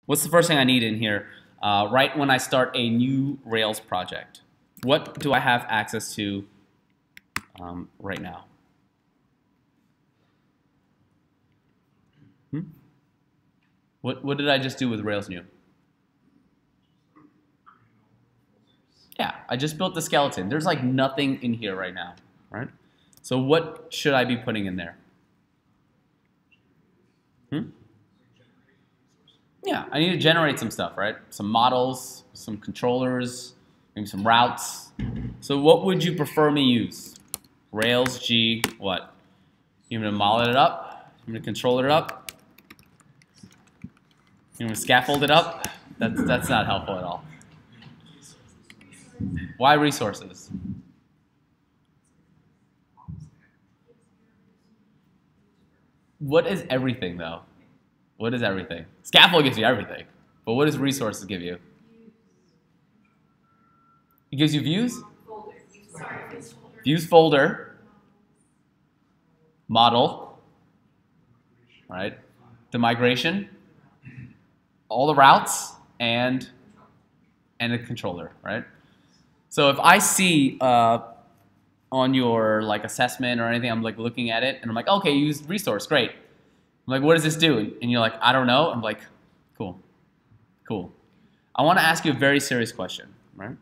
What's the first thing I need in here right when I start a new Rails project? What do I have access to right now? What did I just do with Rails New? Yeah, I just built the skeleton. There's like nothing in here right now, right? So what should I be putting in there? Yeah, I need to generate some stuff, right? Some models, some controllers, maybe some routes. So what would you prefer me use? Rails G what? You want me to model it up? You want me to control it up? You want me to scaffold it up? That's not helpful at all. Why resources? What is everything though? What is everything? Scaffold gives you everything. But what does resources give you? It gives you views? Views folder. Model. Right? The migration. All the routes and a controller, right? So if I see on your like assessment or anything, I'm like looking at it and I'm like, okay, use resource, great. I'm like, what does this do? And you're like, I don't know. I'm like, cool, cool. I want to ask you a very serious question, right?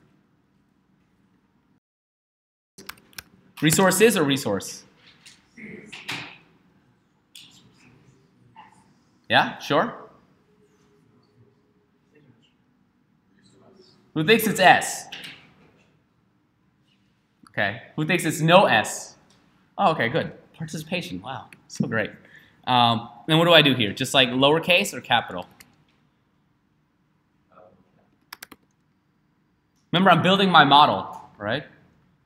Resource is or resource? Yeah, sure. Who thinks it's S? Okay. Who thinks it's no S? Oh, okay, good. Participation. Wow, so great. Then what do I do here? Just like lowercase or capital? Remember, I'm building my model, right?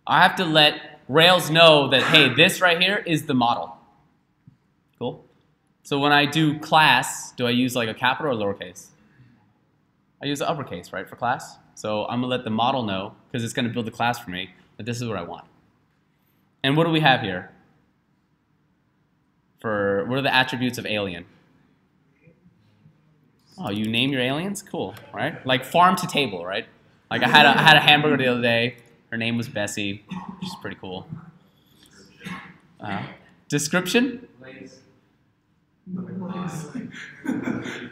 I have to let Rails know that, hey, this right here is the model. Cool? So when I do class, do I use like a capital or lowercase? I use the uppercase, right, for class. So I'm going to let the model know, because it's going to build the class for me, that this is what I want. And what do we have here? What are the attributes of alien? Oh, you name your aliens? Cool, right? Like farm to table, right? Like I had a hamburger the other day. Her name was Bessie, which is pretty cool. Description?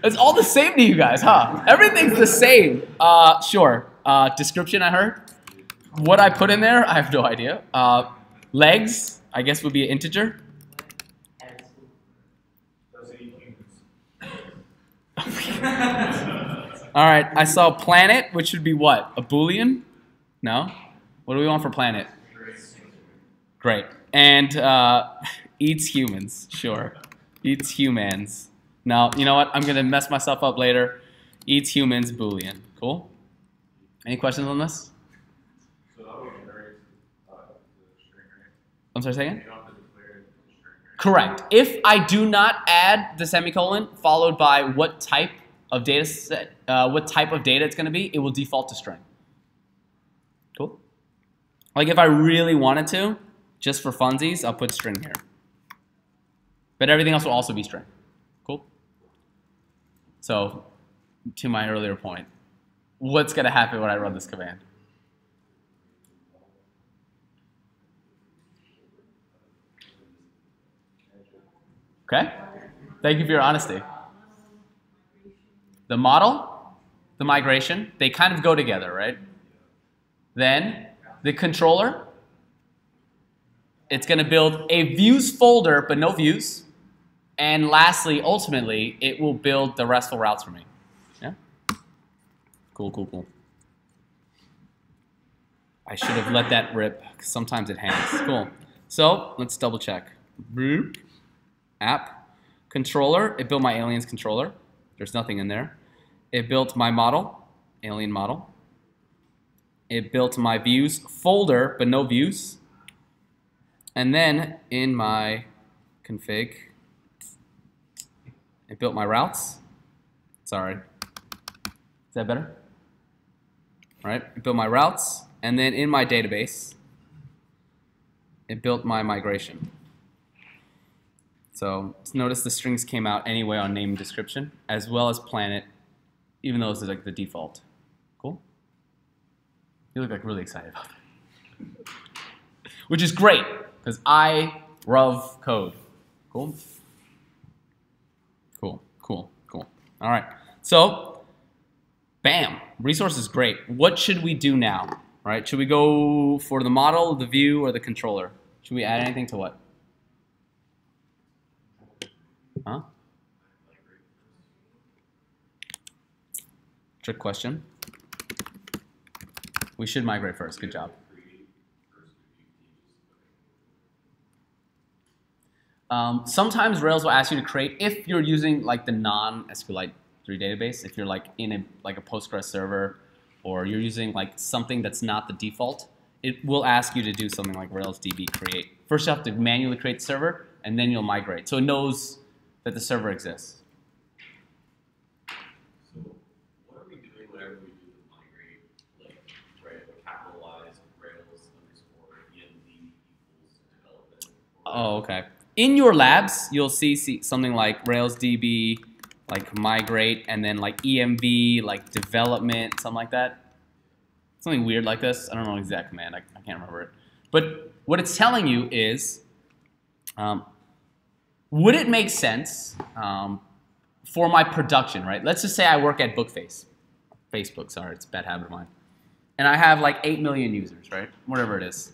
It's all the same to you guys, huh? Everything's the same. Sure. Description, I heard. What I put in there, I have no idea. Legs, I guess, would be an integer. All right, I saw planet, which would be what? A Boolean? No? What do we want for planet? Great. And eats humans, sure. Eats humans. Now, you know what? I'm going to mess myself up later. Eats humans, Boolean. Cool? Any questions on this? I'm sorry, say again? Correct. If I do not add the semicolon followed by what type of data set, what type of data it's going to be, it will default to string. Cool? Like if I really wanted to, just for funsies, I'll put string here. But everything else will also be string. Cool? So, to my earlier point, what's going to happen when I run this command? Okay? Thank you for your honesty. The model, the migration, they kind of go together, right? Then the controller, it's going to build a views folder, but no views. And lastly, ultimately, it will build the RESTful routes for me. Yeah? Cool, cool, cool. I should have let that rip, because sometimes it hangs. Cool. So let's double check. App. Controller, it built my aliens controller. There's nothing in there. It built my model, alien model. It built my views folder, but no views. And then in my config, it built my routes. Sorry. Is that better? All right, it built my routes. And then in my database, it built my migration. So notice the strings came out anyway on name and description, as well as planet even though this is like the default. Cool? You look like really excited about that. Which is great, because I love code. Cool? Cool, cool, cool. All right, so bam, resource is great. What should we do now? Right? Should we go for the model, the view, or the controller? Should we add anything to what? Huh? Trick question. We should migrate first. Good job. Sometimes Rails will ask you to create, if you're using like the non-SQLite 3 database, if you're like in a Postgres server, or you're using like something that's not the default, it will ask you to do something like Rails DB create. First you have to manually create the server, and then you'll migrate. So it knows that the server exists. So what are we doing whenever we do the migrate, like, right, capitalize Rails _env equals development? Oh, okay. In your labs, you'll see something like Rails DB, like migrate, and then like env, like development, something like that. Something weird like this. I don't know the exact command. I can't remember it. But what it's telling you is, would it make sense for my production, right? Let's just say I work at Facebook, sorry, it's a bad habit of mine. And I have like 8 million users, right? Whatever it is.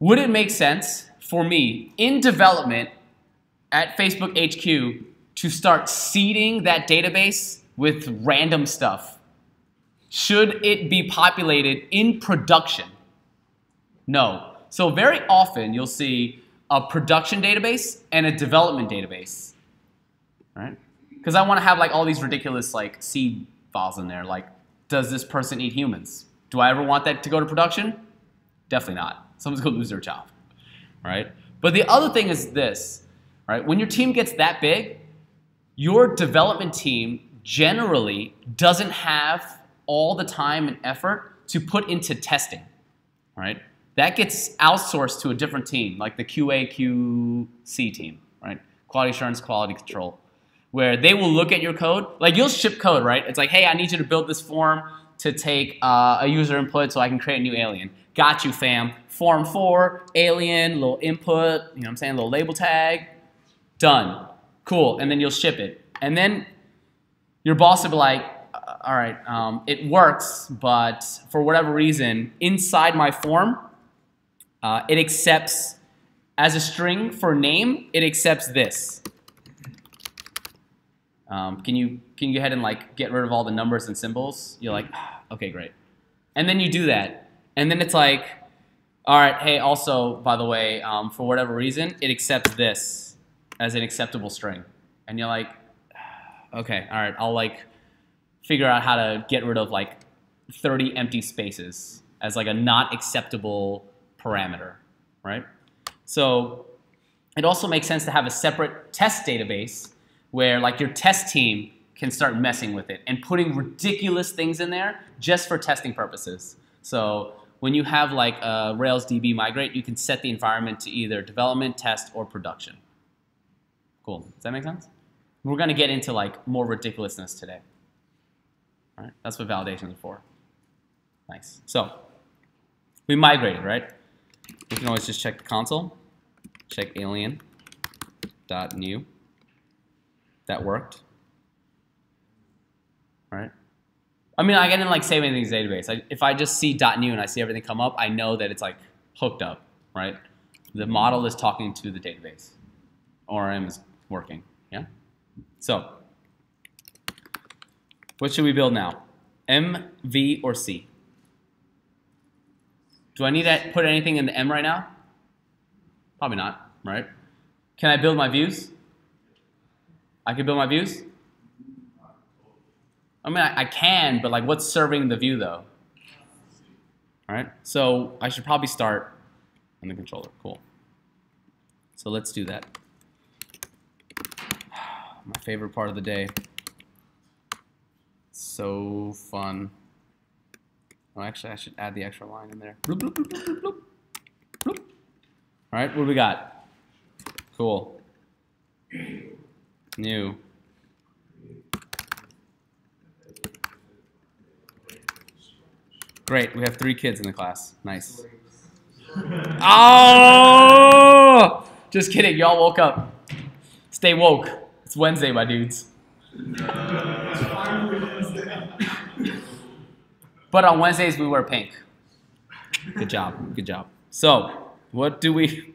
Would it make sense for me in development at Facebook HQ to start seeding that database with random stuff? Should it be populated in production? No. So very often you'll see a production database and a development database, right? Because I want to have like all these ridiculous like seed files in there. Like, does this person eat humans? Do I ever want that to go to production? Definitely not. Someone's going to lose their job, right? But the other thing is this, right? When your team gets that big, your development team generally doesn't have all the time and effort to put into testing, right? That gets outsourced to a different team, like the QA/QC team, right? Quality assurance, quality control, where they will look at your code. Like, you'll ship code, right? It's like, hey, I need you to build this form to take a user input so I can create a new alien. Got you, fam. Form 4, alien, little input, you know what I'm saying, little label tag. Done. Cool. And then you'll ship it. And then your boss will be like, all right, it works, but for whatever reason, inside my form, it accepts, as a string for name, it accepts this. Can you go ahead and like get rid of all the numbers and symbols? You're like, okay, great. And then you do that. And then it's like, all right, hey, also, by the way, for whatever reason, it accepts this as an acceptable string. And you're like, okay, all right, I'll like figure out how to get rid of like 30 empty spaces as like a not acceptable parameter, right? So it also makes sense to have a separate test database where like your test team can start messing with it and putting ridiculous things in there just for testing purposes. So when you have like a Rails DB migrate, you can set the environment to either development, test, or production. Cool. Does that make sense? We're going to get into like more ridiculousness today. All right? That's what validation is for. Nice. So we migrated, right? We can always just check the console. Check alien.new. That worked. Right? I mean, I didn't like save anything in the database. If I just see .new and I see everything come up, I know that it's like hooked up, right? The model is talking to the database. ORM is working, yeah? So, what should we build now? M, V, or C? Do I need to put anything in the M right now? Probably not, right? Can I build my views? I can build my views? I mean, I can, but like, what's serving the view though? All right, so I should probably start in the controller. Cool. So let's do that. My favorite part of the day. So fun. Oh, actually, I should add the extra line in there. Bloop, bloop, bloop, bloop, bloop, bloop. All right, what do we got? Cool. New. Great. We have 3 kids in the class. Nice. Oh! Just kidding. Y'all woke up. Stay woke. It's Wednesday, my dudes. But on Wednesdays, we wear pink. Good job. Good job. So, what do we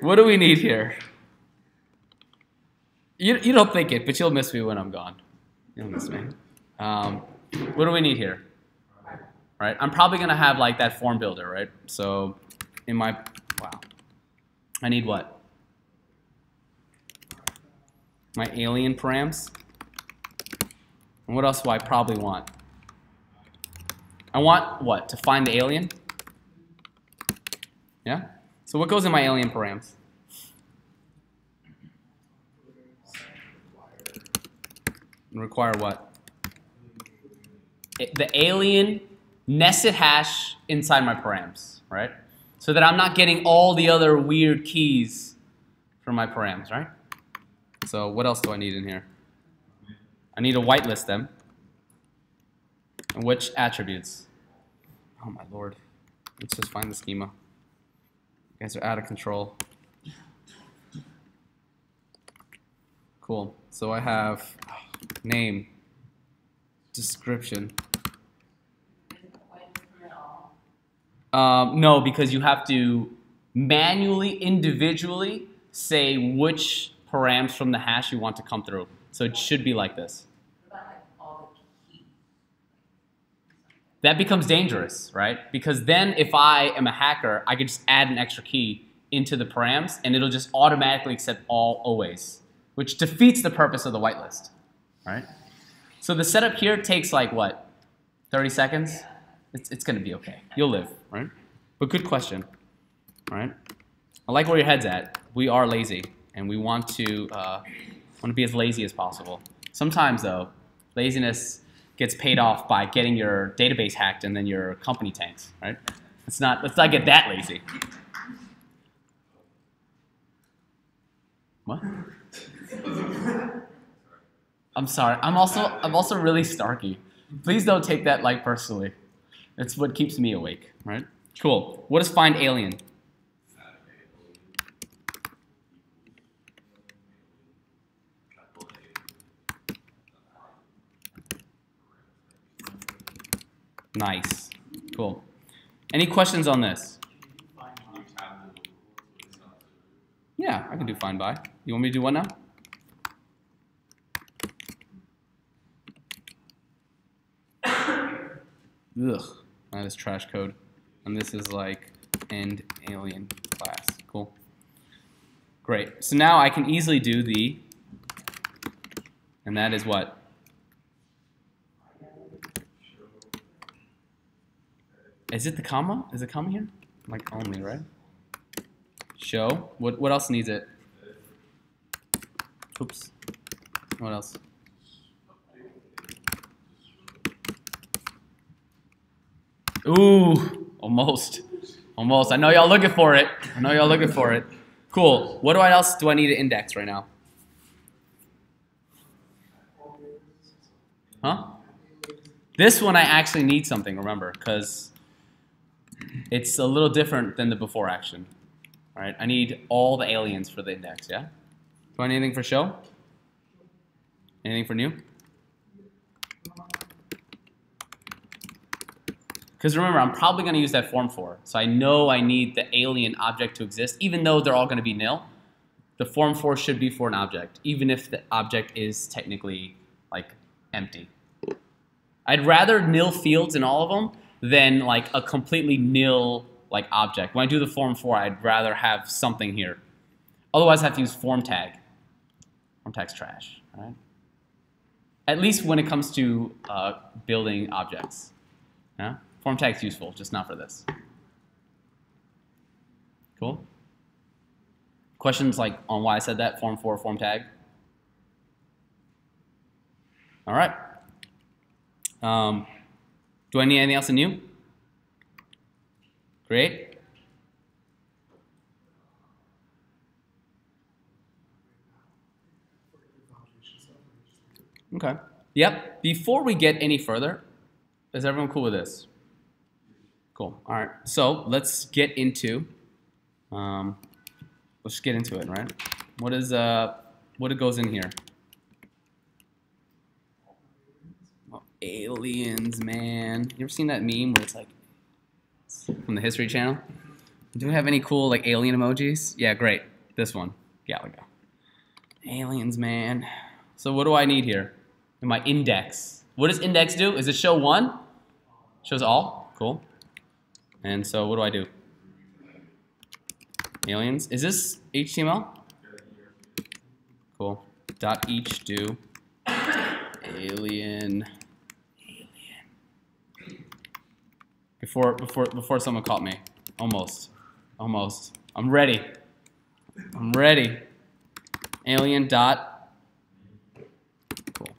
need here? You don't think it, but you'll miss me when I'm gone. You'll miss me. What do we need here? Right? I'm probably going to have like that form builder, right? So, in my, wow. I need what? My alien params. And what else do I probably want? I want what? To find the alien? Yeah? So what goes in my alien params? Require what? The alien nested hash inside my params, right? So that I'm not getting all the other weird keys from my params, right? So what else do I need in here? I need to whitelist them. And which attributes? Oh my lord. Let's just find the schema. You guys are out of control. Cool. So I have name, description. No, because you have to manually, individually say which params from the hash you want to come through. So it should be like this. That becomes dangerous, right? Because then if I am a hacker, I can just add an extra key into the params and it'll just automatically accept all always, which defeats the purpose of the whitelist, right? So the setup here takes like what, 30 seconds? It's gonna be okay. You'll live, right? But good question, right? I like where your head's at. We are lazy and we want to be as lazy as possible. Sometimes though, laziness gets paid off by getting your database hacked and then your company tanks, right? Let's not get that lazy. What? I'm sorry. I'm also really snarky. Please don't take that like personally. It's what keeps me awake, right? Cool. What does find alien? Nice. Cool. Any questions on this? Yeah, I can do find by. You want me to do what now? Ugh, that is trash code. And this is like end alien class. Cool. Great. So now I can easily do the, and that is what? Is it the comma? Is it comma here? Like only, right? Show. What else needs it? Oops. What else? Ooh, almost. Almost. I know y'all looking for it. I know y'all looking for it. Cool. What else do I need to index right now? Huh? This one I actually need something, remember, because it's a little different than the before action. All right, I need all the aliens for the index, yeah? Do I need anything for show? Anything for new? Because remember, I'm probably going to use that form for. So I know I need the alien object to exist, even though they're all going to be nil. The form for should be for an object, even if the object is technically like empty. I'd rather nil fields in all of them than like a completely nil like object. When I do the form for, I'd rather have something here. Otherwise, I have to use form tag. Form tag's trash, all right? At least when it comes to building objects. Yeah? Form tag's useful, just not for this. Cool? Questions like on why I said that, form for, form tag? All right. Do I need anything else in new? Great. Okay. Yep. Before we get any further, Is everyone cool with this? Cool. All right. So let's get into it, right? What goes in here? Oh, aliens, man. You ever seen that meme where it's like from the History Channel? Do we have any cool like alien emojis? Yeah, great. This one. Yeah, we go. Aliens, man. So what do I need here? In my index. What does index do? Is it show one? Shows all? Cool. And so what do I do? Aliens. Is this HTML? Cool. Dot each do alien. Before someone caught me. Almost. I'm ready. Alien dot. Cool.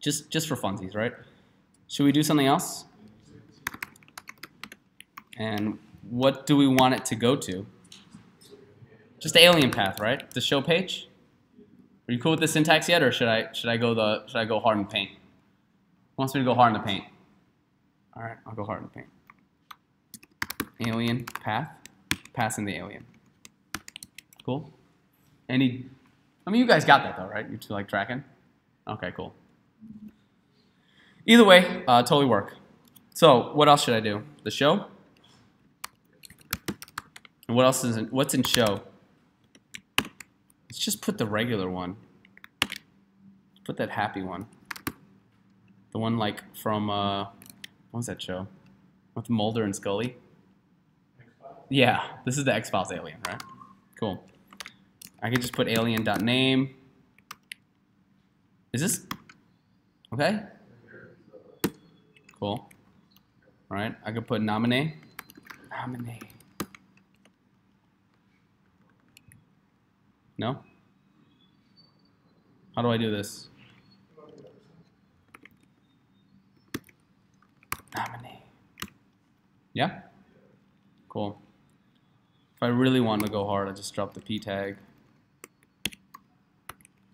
Just for funsies, right? Should we do something else? And what do we want it to go to? Just the alien path, right? The show page. Are you cool with the syntax yet, or should I go hard in the paint? Who wants me to go hard in the paint? All right, I'll go hard in the paint. Alien path, passing the alien. Cool. I mean, you guys got that though, right? You two like tracking? Okay, cool. Either way, totally work. So what else should I do? The show. And what else is what's in show? Let's just put the regular one. Put that happy one. The one like from what was that show? With Mulder and Scully? Yeah, this is the X-Files alien, right? Cool. I could just put alien.name. Is this okay? Cool. All right, I could put nominate. Nominate. No? How do I do this? Nominate. Yeah? Cool. If I really want to go hard, I just drop the p tag.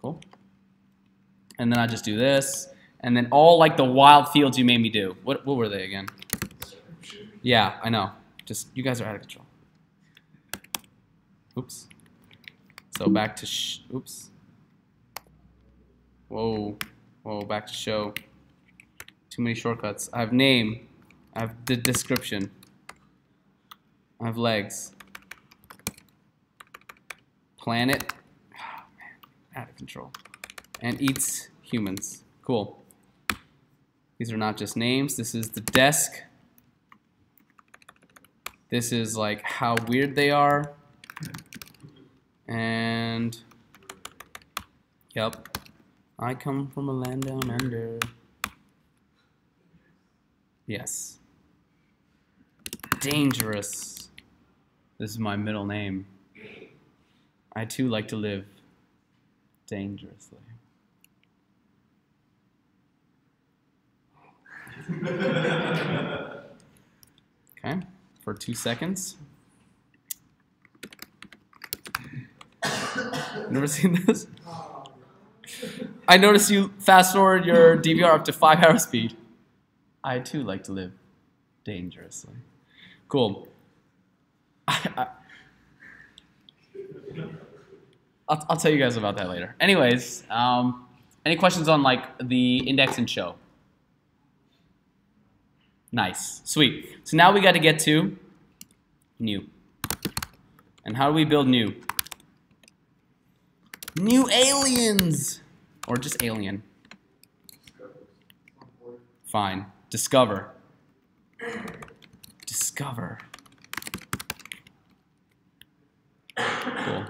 Cool. And then I just do this. And then all like the wild fields you made me do. What were they again? Yeah, I know. Just, you guys are out of control. Oops. So back to oops. Whoa, back to show. Too many shortcuts. I have name. I have the description. I have legs. Planet. Oh, man, out of control. And eats humans. Cool. These are not just names. This is the desk. This is like how weird they are. And yep, I come from a land down under. Yes. Dangerous. This is my middle name. I too like to live dangerously. Okay, for 2 seconds. Never seen this? I noticed you fast forward your DVR up to 5-hour speed. I too like to live dangerously. Cool. I'll tell you guys about that later. Anyways, any questions on like the index and show? Nice, sweet. So now we got to get to new. And how do we build new? New aliens! Or just alien. Fine. Discover. Discover. Cool.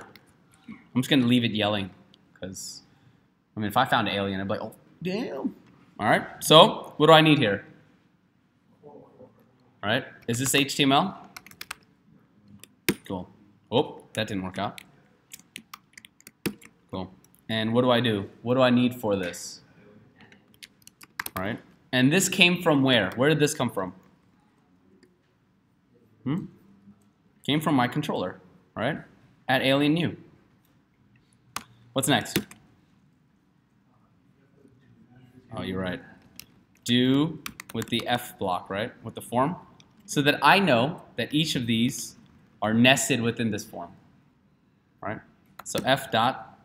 I'm just going to leave it yelling. Because, I mean, if I found an alien, I'd be like, oh, damn. Alright, so what do I need here? Alright, is this HTML? Cool. Oh, that didn't work out. Cool. And what do I do? What do I need for this? All right. And this came from where? Where did this come from? Came from my controller. All right. At alien new. What's next? Oh, you're right. Do with the F block, right? With the form, so that I know that each of these are nested within this form, right? So F dot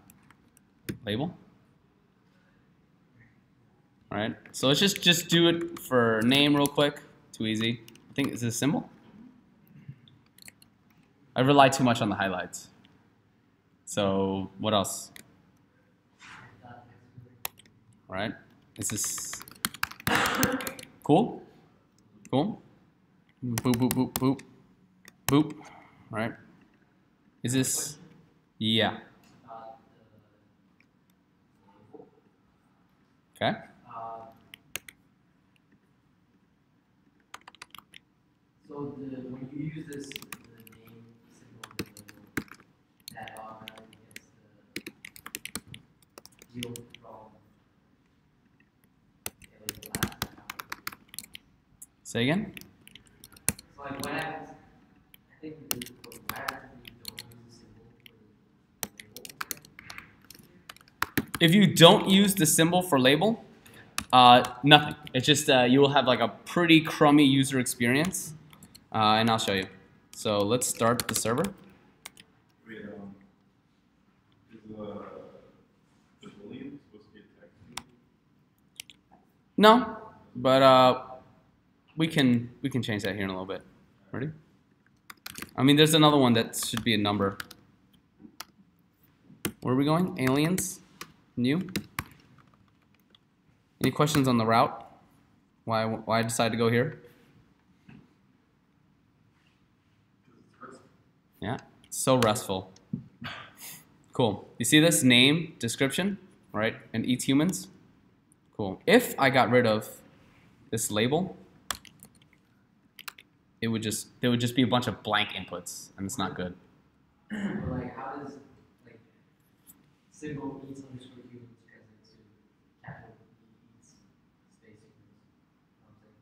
label. All right. So let's just do it for name real quick. Too easy. I think is this a symbol? I rely too much on the highlights. So what else? All right. Is this cool? Cool. Boop boop boop boop boop. All right. Is this? Yeah. Okay. So when you use this, the name symbol, the label, that automatically gets the deal from the last account. Say again? So like what happens, I think what happens when you don't use the symbol for the label? If you don't use the symbol for label, nothing. It's just you will have like a pretty crummy user experience. And I'll show you. So let's start the server. Wait, is Boolean supposed to be a text? No, but we can change that here in a little bit. Ready? I mean, there's another one that should be a number. Where are we going? Aliens? New? Any questions on the route? Why I decided to go here? Yeah, so restful. Cool. You see this name description, right? And eats humans. Cool. If I got rid of this label, there would just be a bunch of blank inputs, and it's not good. But like, how does like symbol eats underscore humans translate to capital E eats space humans? You know what I'm saying?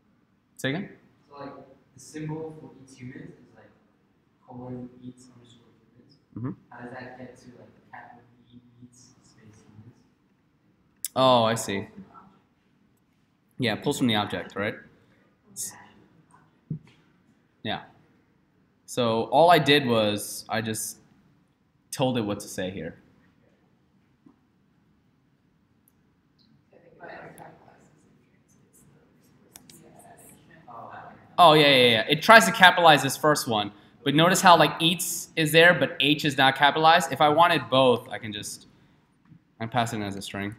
Say again? So like the symbol for eats humans is like colon eats underscore humans. Mm-hmm. How does that get to like capital E eats space humans? Oh, I see. Yeah, pulls from the object, right? Yeah. So all I did was I just told it what to say here. Oh, yeah. It tries to capitalize this first one. But notice how like eats is there, but H is not capitalized. If I wanted both, I can just, I'm passing it as a string.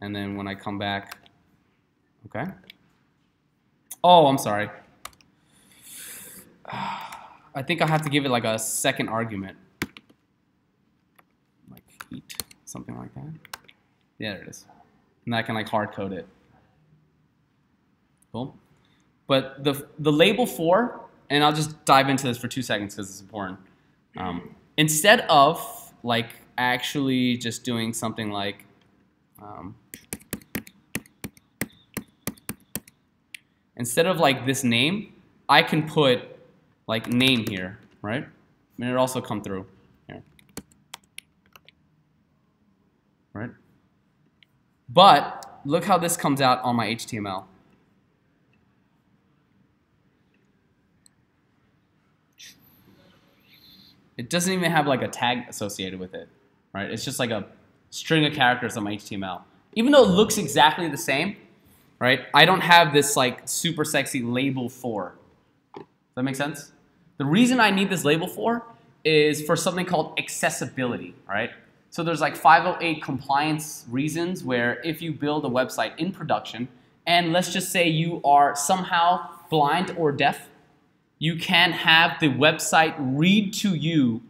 And then when I come back, okay. Oh, I'm sorry. I think I have to give it like a second argument. Like eat, something like that. Yeah, there it is. And I can like hard code it. Cool. But the label for, and I'll just dive into this for 2 seconds because it's important. Instead of like actually just doing something like instead of like this name, I can put like name here, right? And it also come through here, right? But look how this comes out on my HTML. It doesn't even have like a tag associated with it, right? It's just like a string of characters on my HTML. Even though it looks exactly the same, right? I don't have this like super sexy label for. Does that make sense? The reason I need this label for is for something called accessibility, right? So there's like 508 compliance reasons where if you build a website in production, and let's just say you are somehow blind or deaf, you can have the website read to you,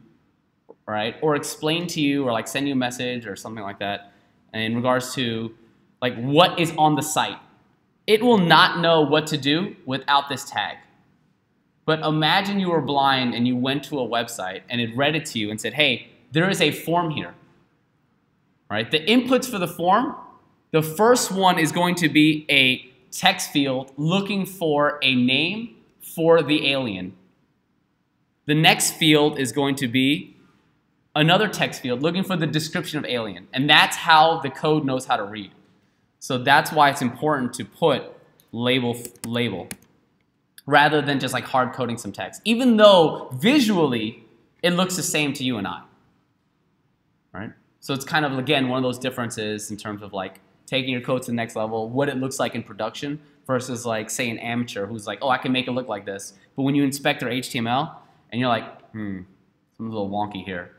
right, or explain to you, or like send you a message or something like that, and in regards to like what is on the site. It will not know what to do without this tag. But imagine you were blind and you went to a website and it read it to you and said, hey, there is a form here. Right? The inputs for the form, the first one is going to be a text field looking for a name for the alien. The next field is going to be another text field looking for the description of alien. And that's how the code knows how to read. So that's why it's important to put label, rather than just like hard coding some text, even though visually it looks the same to you and I, right? So it's kind of, again, one of those differences in terms of like taking your code to the next level, what it looks like in production versus like, say, an amateur who's like, oh, I can make it look like this. But when you inspect their HTML and you're like, something's a little wonky here.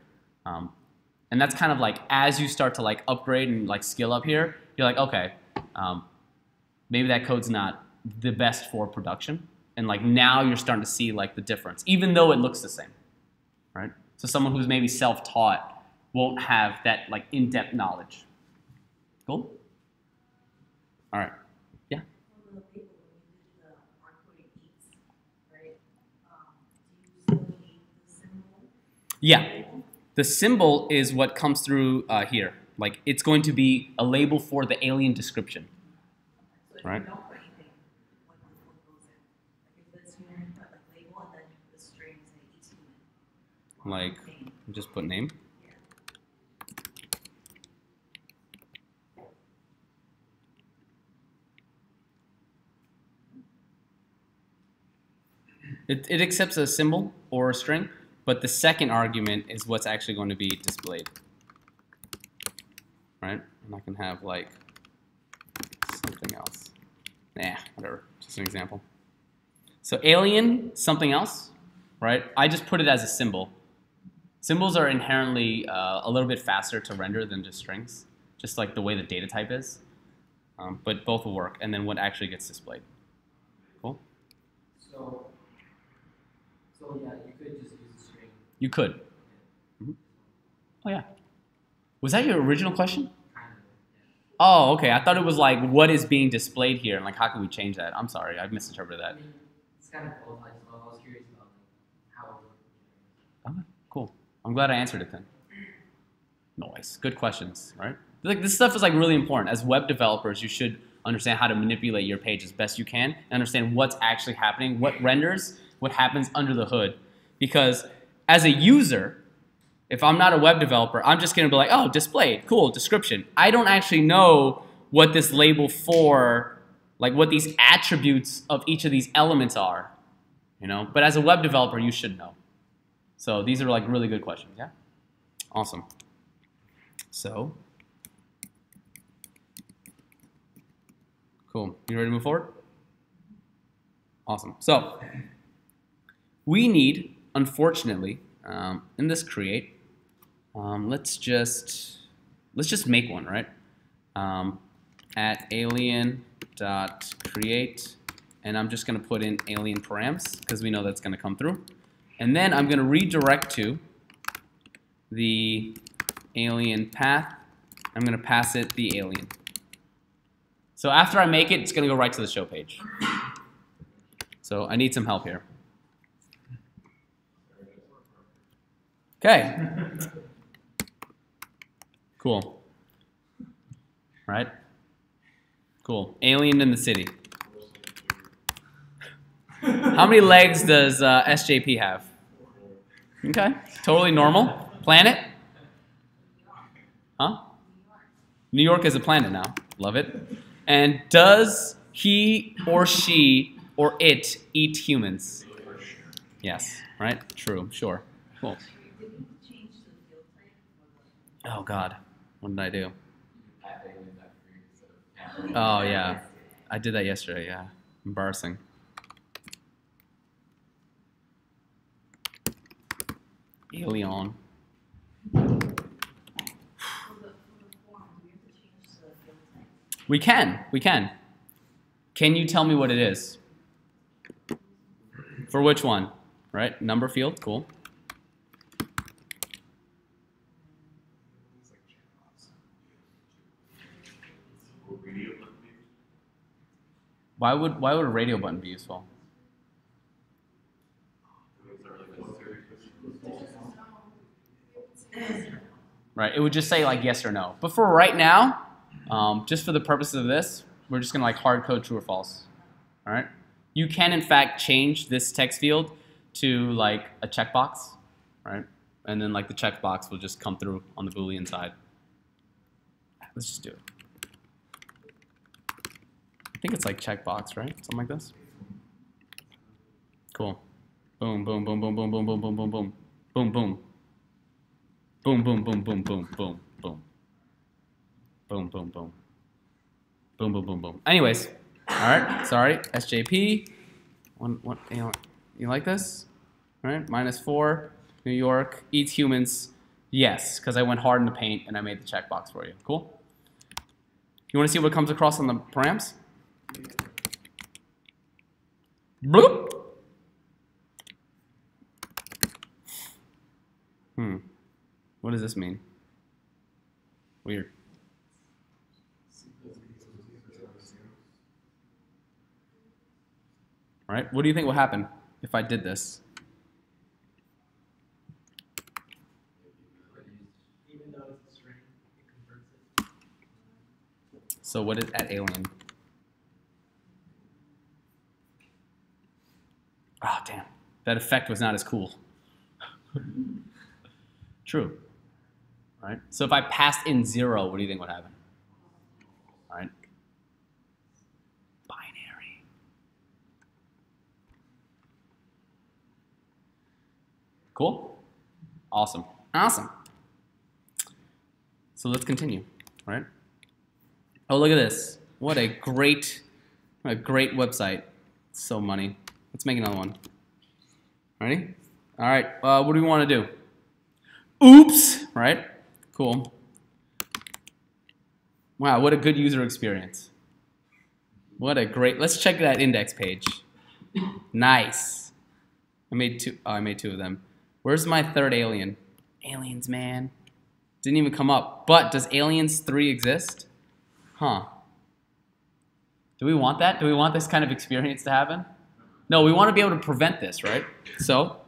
And that's kind of like, as you start to like upgrade and like skill up here, you're like, okay, maybe that code's not the best for production. And like now you're starting to see like the difference, even though it looks the same, right? So someone who's maybe self-taught won't have that like in-depth knowledge. Cool? All right. Yeah? On the paper, when you did the hard-coding eats, right, do you still need the symbol? Yeah. The symbol is what comes through here. Like it's going to be a label for the alien description. So if Right. you don't put anything, what goes in? Like if it's human, put like label and then you put a string, say eats human. Like, Name. just put name. Yeah. It accepts a symbol or a string, but the second argument is what's actually going to be displayed. Right? And I can have like something else. Nah, whatever. Just an example. So alien, something else, right? I just put it as a symbol. Symbols are inherently a little bit faster to render than just strings, just like the way the data type is. But both will work, and then what actually gets displayed. Cool? So yeah, you could just use a string. You could. Oh yeah. Was that your original question? Kind of, yeah. Oh, okay. I thought it was like, what is being displayed here, and like, how can we change that? I'm sorry, I misinterpreted I that. mean, it's kind of both. I was curious about like, how it would Okay, cool. I'm glad I answered it then. Nice. Good questions, right? Like, this stuff is like really important. As web developers, you should understand how to manipulate your page as best you can and understand what's actually happening, what renders, what happens under the hood. Because as a user, if I'm not a web developer, I'm just going to be like, oh, displayed, cool, description. I don't actually know what this label for, like what these attributes of each of these elements are, you know? But as a web developer, you should know. So these are like really good questions, yeah? Awesome. So, cool. You ready to move forward? Awesome. So, we need, unfortunately, in this create, let's just make one, right? At alien.create, and I'm just going to put in alien params because we know that's going to come through. And then I'm going to redirect to the alien path. I'm going to pass it the alien. So after I make it, it's going to go right to the show page. So I need some help here. Okay. Cool. Right? Cool. Alien in the city. How many legs does SJP have? Okay. Totally normal. Planet? Huh? New York is a planet now. Love it. And does he or she or it eat humans? Yes. Right? True. Sure. Cool. Did you change the field type? Oh, God. What did I do? Oh, yeah. I did that yesterday, yeah. Embarrassing. Alien. We can. Can you tell me what it is? For which one? Right? Number field. Cool. Why would a radio button be useful? Right. It would just say like yes or no. But for right now, just for the purposes of this, we're just gonna like hard code true or false. All right. You can in fact change this text field to like a checkbox, right? And then like the checkbox will just come through on the Boolean side. Let's just do it. I think it's like checkbox, right? Something like this. Cool. Boom, boom, boom, boom, boom, boom, boom, boom, boom, boom, boom, boom. Boom, boom, boom, boom, boom, boom, boom. Boom, boom, boom. Boom, boom, boom, boom. Anyways, all right, sorry, SJP. You like this? All right, -4, New York, eats humans. Yes, because I went hard in the paint and I made the checkbox for you. Cool? You want to see what comes across on the params? Bloop. What does this mean? Weird. All right, what do you think will happen if I did this? Even though it's a string, it converts it. So what is at alien? Oh, damn. That effect was not as cool. True. All right. So if I passed in 0, what do you think would happen? All right. Binary. Cool? Awesome. Awesome. So let's continue, all right? Oh, look at this. What a great website. So money. Let's make another one. Ready? All right, what do we want to do? Oops, right? Cool. Wow, what a good user experience. What a great, let's check that index page. Nice. I made 2 of them. Where's my third alien? Aliens, man. Didn't even come up. But does aliens 3 exist? Huh. Do we want that? Do we want this kind of experience to happen? No, we want to be able to prevent this, right? So,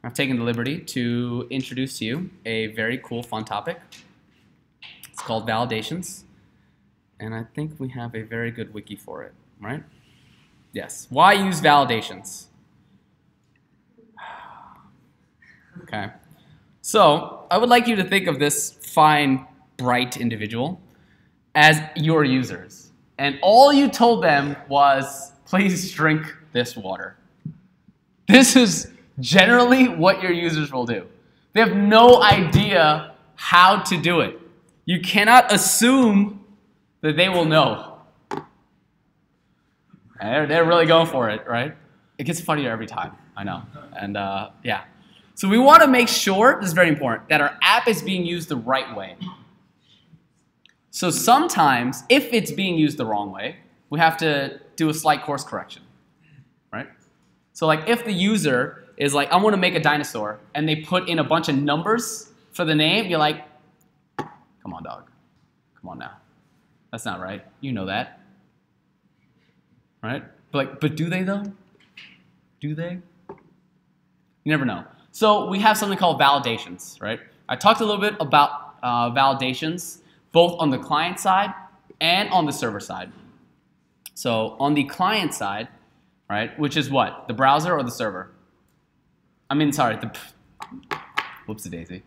I've taken the liberty to introduce to you a very cool, fun topic. It's called validations. And I think we have a very good wiki for it, right? Yes. Why use validations? Okay. So, I would like you to think of this fine, bright individual as your users. And all you told them was, please drink this water. This is generally what your users will do. They have no idea how to do it. You cannot assume that they will know. And they're really going for it, right? It gets funnier every time, I know. And yeah. So we want to make sure, this is very important, that our app is being used the right way. So sometimes, if it's being used the wrong way, we have to do a slight course correction, right? So like if the user is like, I want to make a dinosaur, and they put in a bunch of numbers for the name, you're like, come on, dog. Come on now. That's not right. You know that. Right? But do they though? Do they? You never know. So we have something called validations, right? I talked a little bit about validations, both on the client side and on the server side. So on the client side, right, which is what? The browser or the server? I mean, sorry, whoopsie-daisy.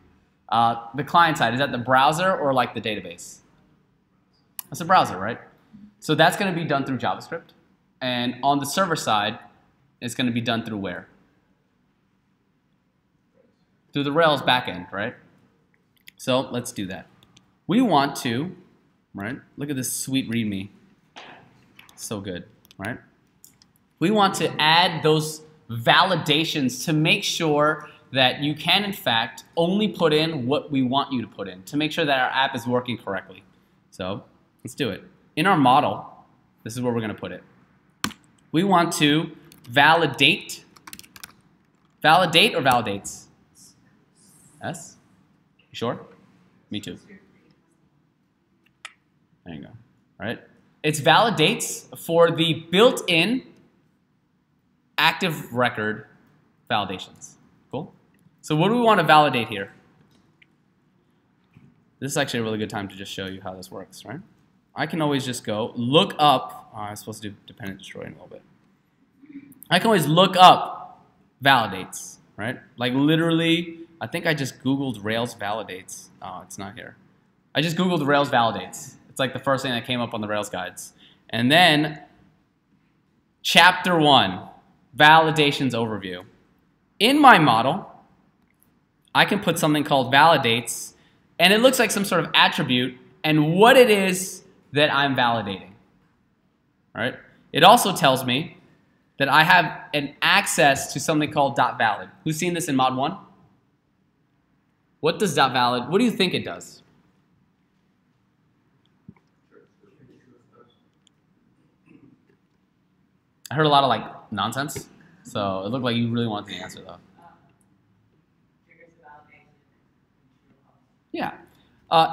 The client side, is that the browser or like the database? That's a browser, right? So that's going to be done through JavaScript. And on the server side, it's going to be done through where? Through the Rails backend, right? So let's do that. We want to, right? Look at this sweet README. So good, right? We want to add those validations to make sure that you can, in fact, only put in what we want you to put in to make sure that our app is working correctly. So let's do it. In our model, this is where we're going to put it. We want to validate. Validate or validates? Yes? You sure? Me too. There you go. All right. It's validates for the built-in active record validations. Cool? So what do we want to validate here? This is actually a really good time to just show you how this works, right? I can always just go look up. Oh, I was supposed to do dependent destroy in a little bit. I can always look up validates, right? Like literally, I think I just Googled Rails validates. Oh, it's not here. I just Googled Rails validates. It's like the first thing that came up on the Rails guides. And then chapter 1, validations overview. In my model, I can put something called validates, and it looks like some sort of attribute and what it is that I'm validating. All right? It also tells me that I have an access to something called .valid. Who's seen this in mod 1? What does .valid, what do you think it does? I heard a lot of like nonsense, so it looked like you really wanted the answer though. Yeah.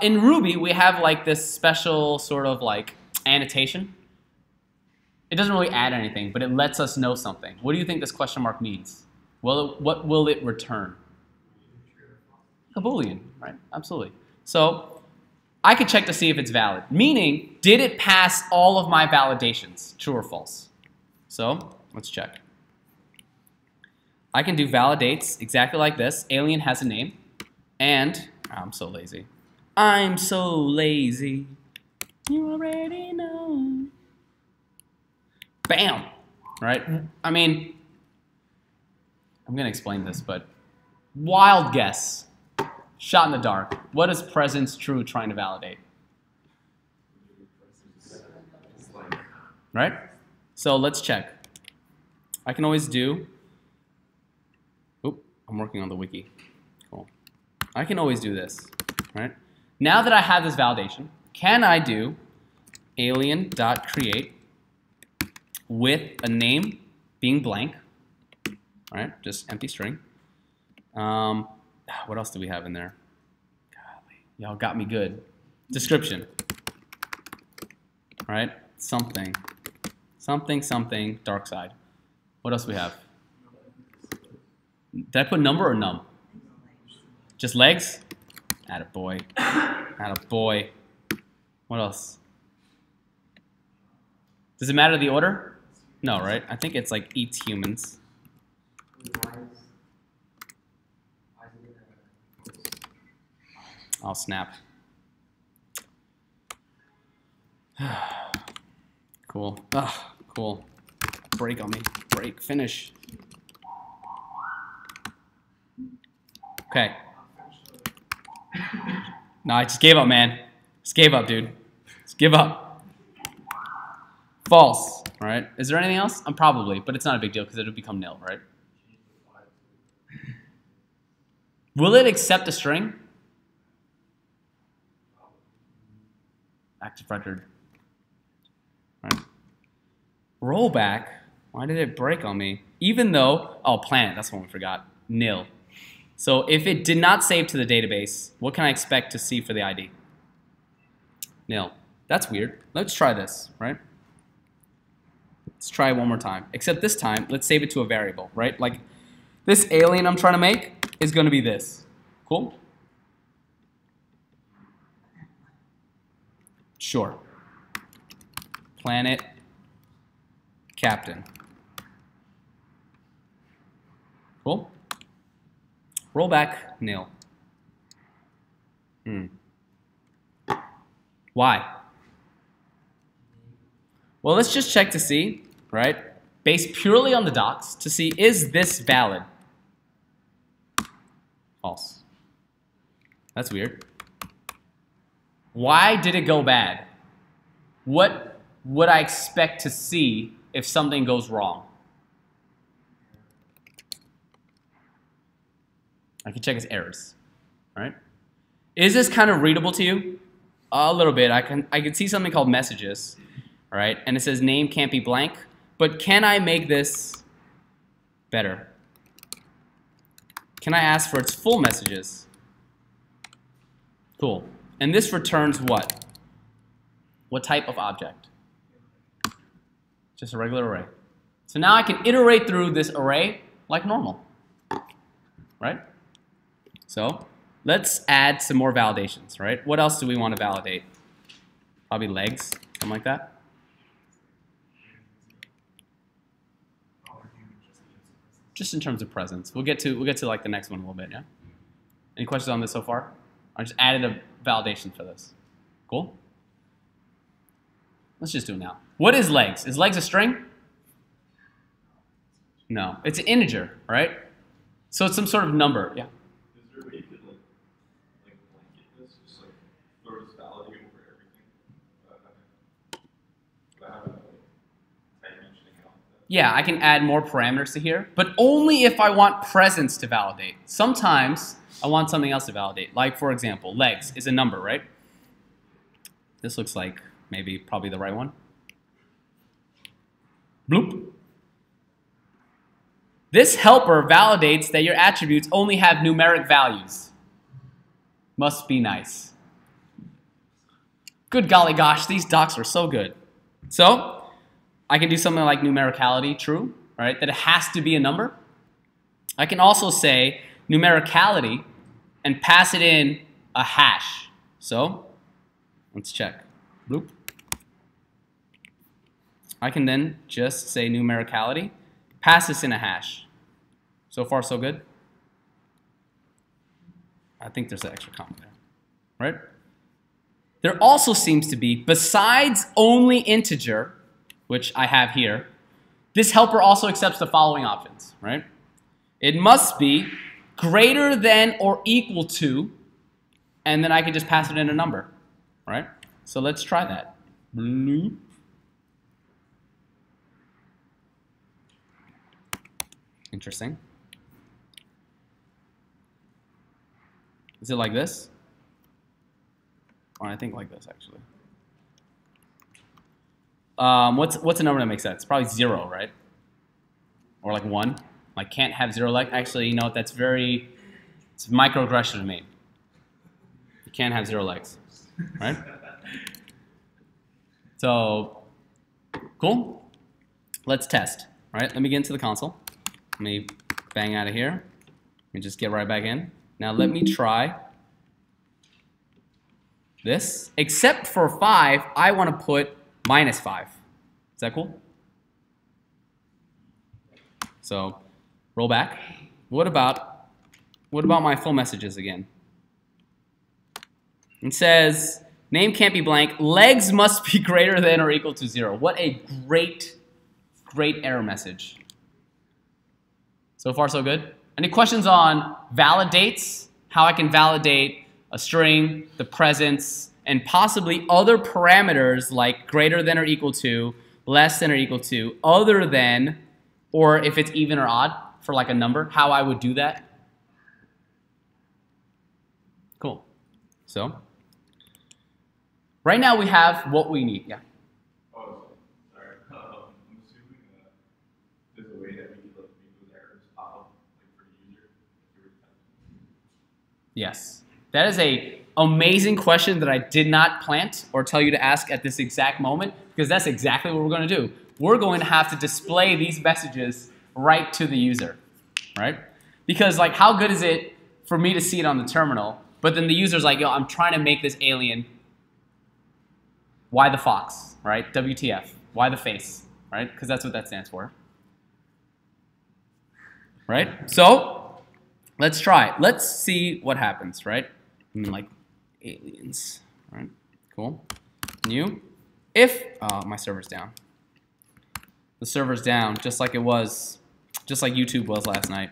In Ruby, we have like this special sort of like annotation. It doesn't really add anything, but it lets us know something. What do you think this question mark means? Well, what will it return? A Boolean, right? Absolutely. So I could check to see if it's valid, meaning did it pass all of my validations, true or false? So let's check. I can do validates exactly like this. Alien has a name, and I'm so lazy. I'm so lazy. You already know. Bam! Right? I mean, I'm going to explain this, but wild guess. Shot in the dark. What is presence true trying to validate? Right? So let's check. I can always do... Oop, I'm working on the wiki. Cool. I can always do this, right? Now that I have this validation, can I do alien.create with a name being blank, right? Just empty string. What else do we have in there? Golly, y'all got me good. Description, right? Something, dark side. What else do we have? Did I put number or num? Just legs? Attaboy. Attaboy. What else? Does it matter the order? No, right? I think it's like eats humans. Oh, snap. Cool. Ah, cool. Break on me. Break. Finish. Okay. No, I just gave up, man. Just gave up, dude. Just give up. False. All right. Is there anything else? Probably, but it's not a big deal because it'll become nil, right? Will it accept a string? Active record. All right. Rollback. Why did it break on me? Even though, oh, planet, that's one we forgot. Nil. So if it did not save to the database, what can I expect to see for the ID? Nil. That's weird. Let's try this, right? Let's try it one more time. Except this time, let's save it to a variable, right? Like this alien I'm trying to make is going to be this. Cool? Sure. Planet Captain. Cool? Rollback, nil. Why? Well, let's just check to see, right? Based purely on the docs to see, is this valid? False. That's weird. Why did it go bad? What would I expect to see if something goes wrong? I can check its errors, right? Is this kind of readable to you? A little bit. I can see something called messages, right? And it says name can't be blank, but can I make this better? Can I ask for its full messages? Cool. And this returns what? What type of object? Just a regular array. So now I can iterate through this array like normal, right? So let's add some more validations, right? What else do we want to validate? Probably legs, something like that. Just in terms of presence. We'll get to like the next one a little bit, yeah? Any questions on this so far? I just added a validation for this. Cool? Let's just do it now. What is legs? Is legs a string? No, it's an integer, right? So it's some sort of number. Yeah. Is there a way you could like blanket this, just like throw this validate over everything? Without like typing each thing out. Yeah, I can add more parameters to here, but only if I want presence to validate. Sometimes I want something else to validate. Like, for example, legs is a number, right? This looks like probably the right one. Bloop. This helper validates that your attributes only have numeric values. Must be nice. Good golly gosh, these docs are so good. So, I can do something like numericality, true, right? That it has to be a number. I can also say numericality and pass it in a hash. So, let's check. Bloop. I can then just say numericality, pass this in a hash. So far, so good. I think there's an extra comma there, right? There also seems to be, besides only integer, which I have here, this helper also accepts the following options, right? It must be greater than or equal to, and then I can just pass it in a number, right? So let's try that. Bloop. Interesting. Is it like this? Or I think like this, actually. What's a number that makes sense? Probably 0, right? Or like 1. Like can't have 0 legs. Actually, you know what? It's a microaggression to me. You can't have 0 legs, right? So, cool. Let's test, right? Let me get into the console. Let me bang out of here. Let me just get right back in. Now let me try this. Except for 5, I want to put -5. Is that cool? So roll back. What about my full messages again? It says name can't be blank. Legs must be greater than or equal to 0. What a great error message. So far, so good. Any questions on validates, how I can validate a string, the presence, and possibly other parameters like greater than or equal to, less than or equal to, other than, or if it's even or odd for like a number, how I would do that? Cool. So, right now we have what we need. Yeah. Oh, sorry. I'm assuming there's a way that we could make those errors pop up like for the user. Yes. That is a amazing question that I did not plant or tell you to ask at this exact moment, because that's exactly what we're going to do. We're going to have to display these messages right to the user, right? Because like, how good is it for me to see it on the terminal, but then the user's like, yo, I'm trying to make this alien. Why the fox, right? WTF. Why the face, right? Because that's what that stands for. Right? So, let's try. Let's see what happens, right? I mean, like aliens, right? Cool. New. If, my server's down. The server's down, just like YouTube was last night.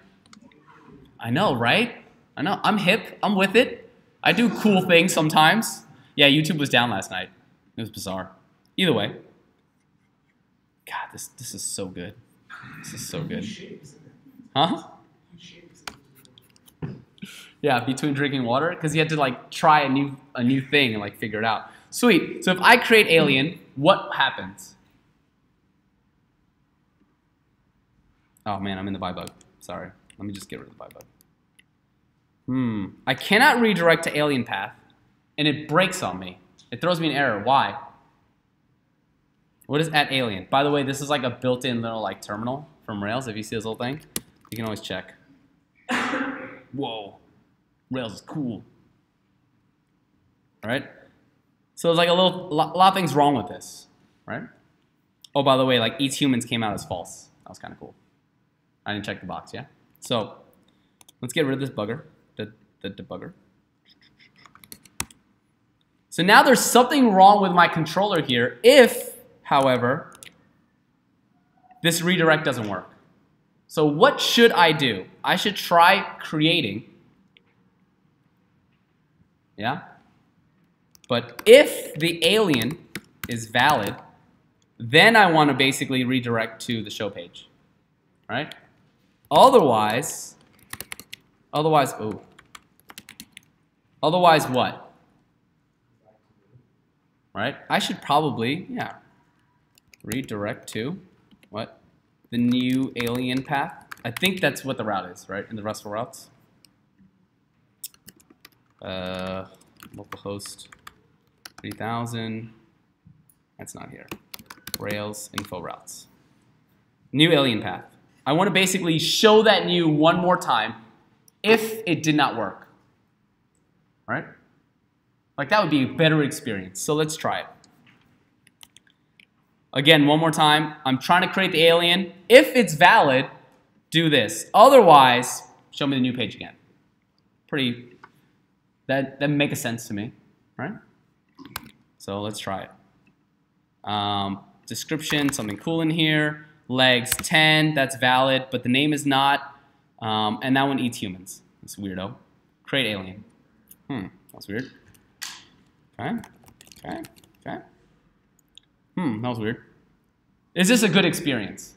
I know, right? I know. I'm hip. I'm with it. I do cool things sometimes. Yeah, YouTube was down last night. It was bizarre. Either way. God, this is so good. This is so good. Huh? Yeah, between drinking water, because he had to like try a new thing and like figure it out. Sweet. So if I create alien, what happens? Oh man, I'm in the by bug. Sorry. Let me just get rid of the by bug. I cannot redirect to alien path, and it breaks on me. It throws me an error. Why? What is @alien? By the way, this is like a built-in little like terminal from Rails. If you see this little thing, you can always check. Whoa, Rails is cool. All right. So there's like a lot of things wrong with this, right? Oh, by the way, like eats humans came out as false. That was kind of cool. I didn't check the box, yeah. So let's get rid of this bugger, the debugger. So now there's something wrong with my controller here if however, this redirect doesn't work. So what should I do? I should try creating, yeah? But if the alien is valid, then I want to basically redirect to the show page, right? Otherwise what? Right? I should probably, yeah, redirect to what? The new alien path. I think that's what the route is, right? In the RESTful routes. Localhost 3000. That's not here. Rails info routes. New alien path. I want to basically show that new one more time if it did not work. Right? Like that would be a better experience. So let's try it. Again, one more time. I'm trying to create the alien. If it's valid, do this. Otherwise, show me the new page again. That makes sense to me, right? So let's try it. Description, something cool in here. Legs 10, that's valid, but the name is not. And that one eats humans. It's weirdo. Create alien. That's weird. Okay. That was weird. Is this a good experience?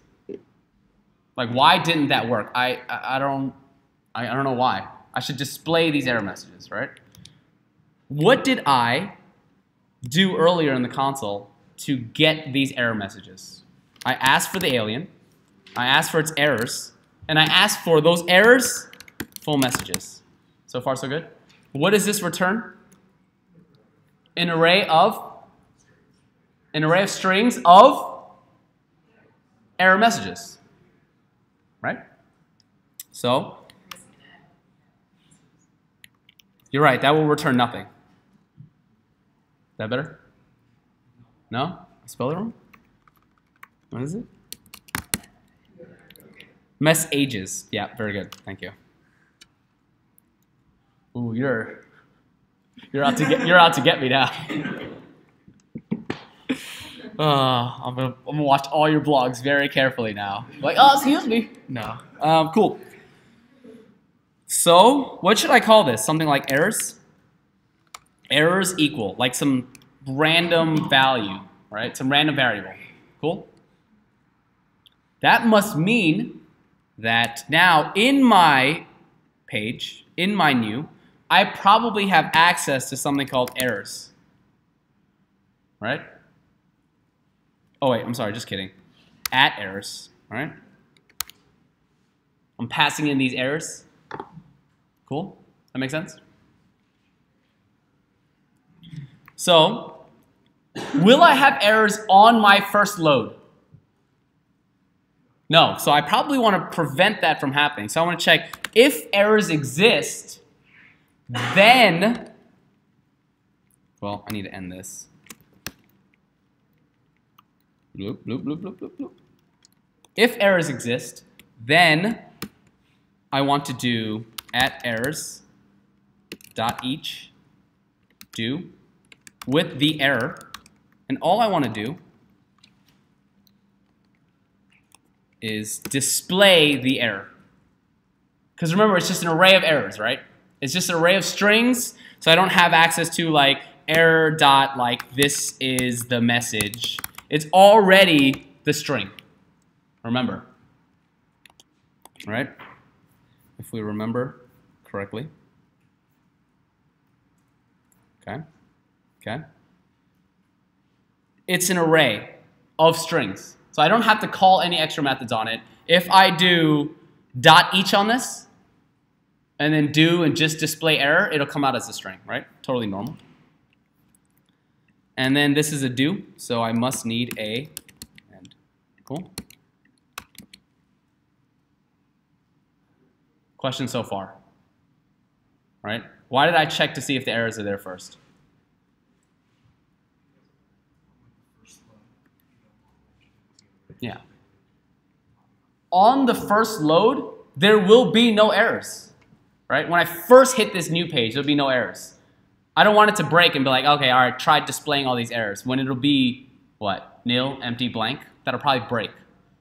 Like, why didn't that work? I don't know why. I should display these error messages, right? What did I do earlier in the console to get these error messages? I asked for the alien, I asked for its errors, and I asked for those errors full messages. So far, so good. What does this return? An array of strings of error messages, right? So you're right, that will return nothing. Is that better? No? I spelled it wrong? What is it? Mess ages. Yeah, very good. Thank you. Ooh, you're out to get me now. I'm gonna watch all your blogs very carefully now. Like, oh, excuse me. No. Cool. So, what should I call this? Something like errors? Errors equal, like some random value, right? Some random variable. Cool? That must mean that now in my page, in my new, I probably have access to something called errors, right? Oh wait, I'm sorry, just kidding. At errors, all right? I'm passing in these errors. Cool? That makes sense? So, will I have errors on my first load? No, so I probably want to prevent that from happening. So I want to check if errors exist, then, well, I need to end this. Bloop, bloop, bloop, bloop, bloop, bloop. If errors exist, then I want to do at errors dot each do with the error, and all I want to do is display the error. Because remember, it's just an array of errors, right? It's just an array of strings, so I don't have access to like error dot like this is the message. It's already the string. Remember, right? If we remember correctly. Okay. It's an array of strings. So I don't have to call any extra methods on it. If I do dot each on this, and then do and just display error, it'll come out as a string, right? Totally normal. And then this is a do, so I must need a end. Cool? Question so far, right? Why did I check to see if the errors are there first? Yeah. On the first load, there will be no errors, right? When I first hit this new page, there'll be no errors. I don't want it to break and be like, okay, all right, try displaying all these errors when what? Nil, empty, blank. That'll probably break.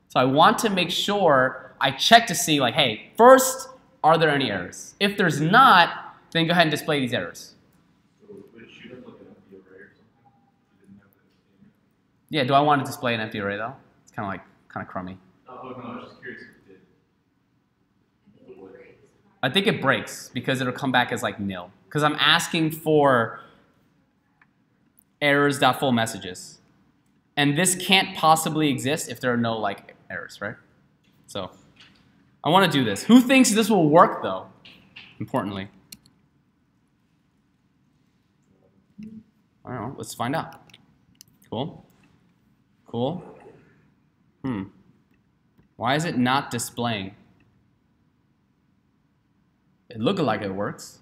So I want to make sure I check to see, like, hey, first, are there any errors? If there's not, then go ahead and display these errors. So, but should have looked at the array or something? You didn't have that. Yeah, do I want to display an empty array though? It's kind of crummy. Oh, no, I was just curious if it did. I think it breaks because it'll come back as like nil. Because I'm asking for errors.full messages. And this can't possibly exist if there are no like errors, right? So I want to do this. Who thinks this will work though? Importantly. I don't know. Let's find out. Cool. Cool. Why is it not displaying? It looked like it works.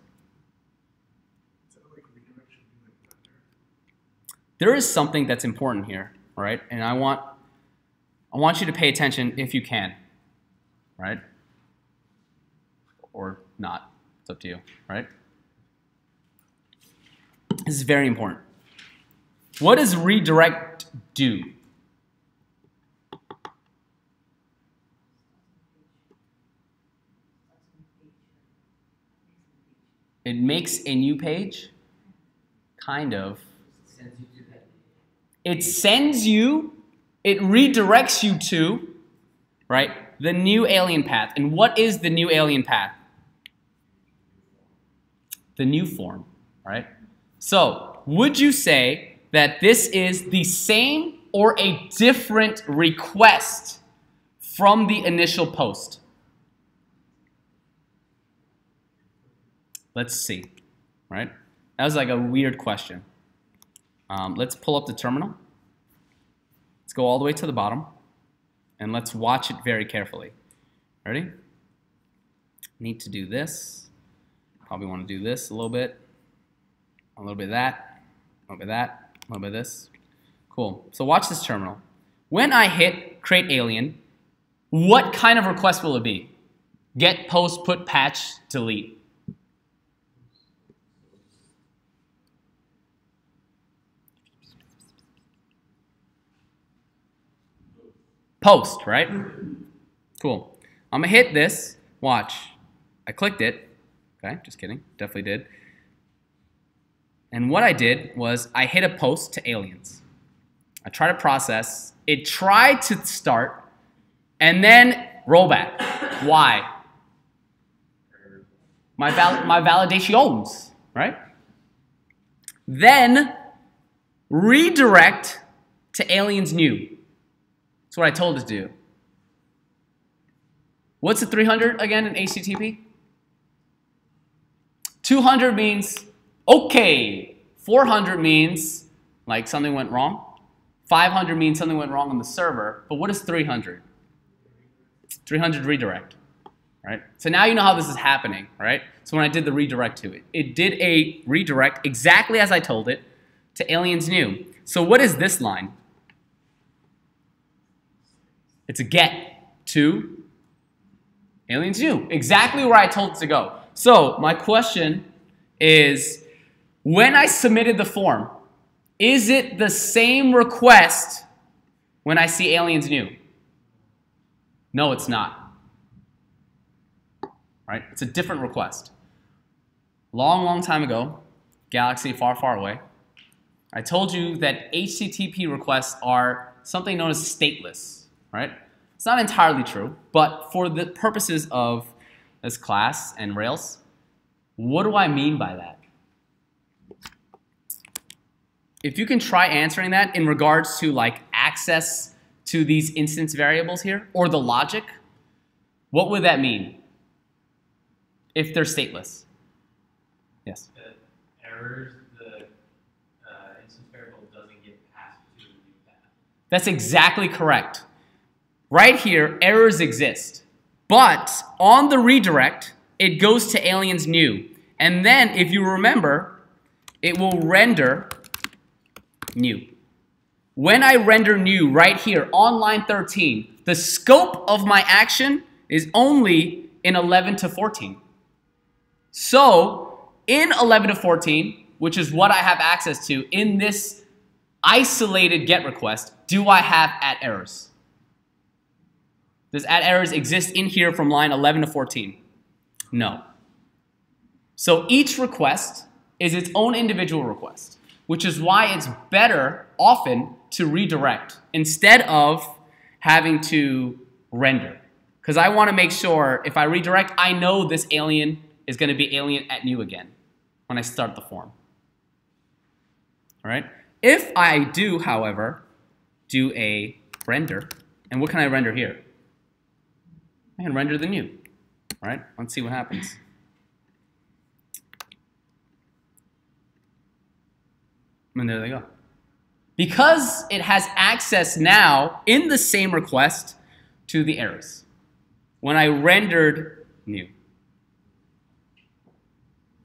There is something that's important here, right? And I want you to pay attention if you can, right? Or not. It's up to you, right? This is very important. What does redirect do? It makes a new page? Kind of. It sends you, it redirects you to, right, the new alien path. And what is the new alien path? The new form, right? So, would you say that this is the same or a different request from the initial post? Let's see, right? That was like a weird question. Let's pull up the terminal. Let's go all the way to the bottom, and let's watch it very carefully. Ready? Need to do this. Probably want to do this a little bit of that, a little bit of that, a little bit of this. Cool. So watch this terminal. When I hit create alien, what kind of request will it be? Get, post, put, patch, delete. Post, right? Cool. I'm gonna hit this. Watch. I clicked it. Okay, just kidding. Definitely did. And what I did was I hit a post to aliens. I tried to process. It tried to start and then roll back. Why? My validations, right? Then redirect to aliens new. That's what I told it to do. What's the 300 again in HTTP? 200 means okay. 400 means like something went wrong. 500 means something went wrong on the server. But what is 300? 300 redirect, right? So now you know how this is happening, right? So when I did the redirect to it, it did a redirect exactly as I told it to aliens new. So what is this line? It's a get to aliens new. Exactly where I told it to go. So my question is, when I submitted the form, is it the same request when I see aliens new? No, it's not. Right? It's a different request. Long, long time ago, galaxy far, far away, I told you that HTTP requests are something known as stateless. Right? It's not entirely true, but for the purposes of this class and Rails, what do I mean by that? If you can try answering that in regards to like access to these instance variables here, or the logic, what would that mean if they're stateless? Yes? The errors, the instance variable doesn't get passed to the new path. That's exactly correct. Right here, errors exist. But on the redirect, it goes to aliens new. And then, if you remember, it will render new. When I render new right here on line 13, the scope of my action is only in 11 to 14. So, in 11 to 14, which is what I have access to in this isolated GET request do I have @errors? Does @errors exist in here from line 11 to 14? No. So each request is its own individual request, which is why it's better often to redirect instead of having to render. Because I want to make sure if I redirect, I know this alien is going to be alien@new again when I start the form. All right? If I do, however, do a render, and what can I render here? I can render the new. All right? Let's see what happens. And there they go. Because it has access now in the same request to the errors when I rendered new.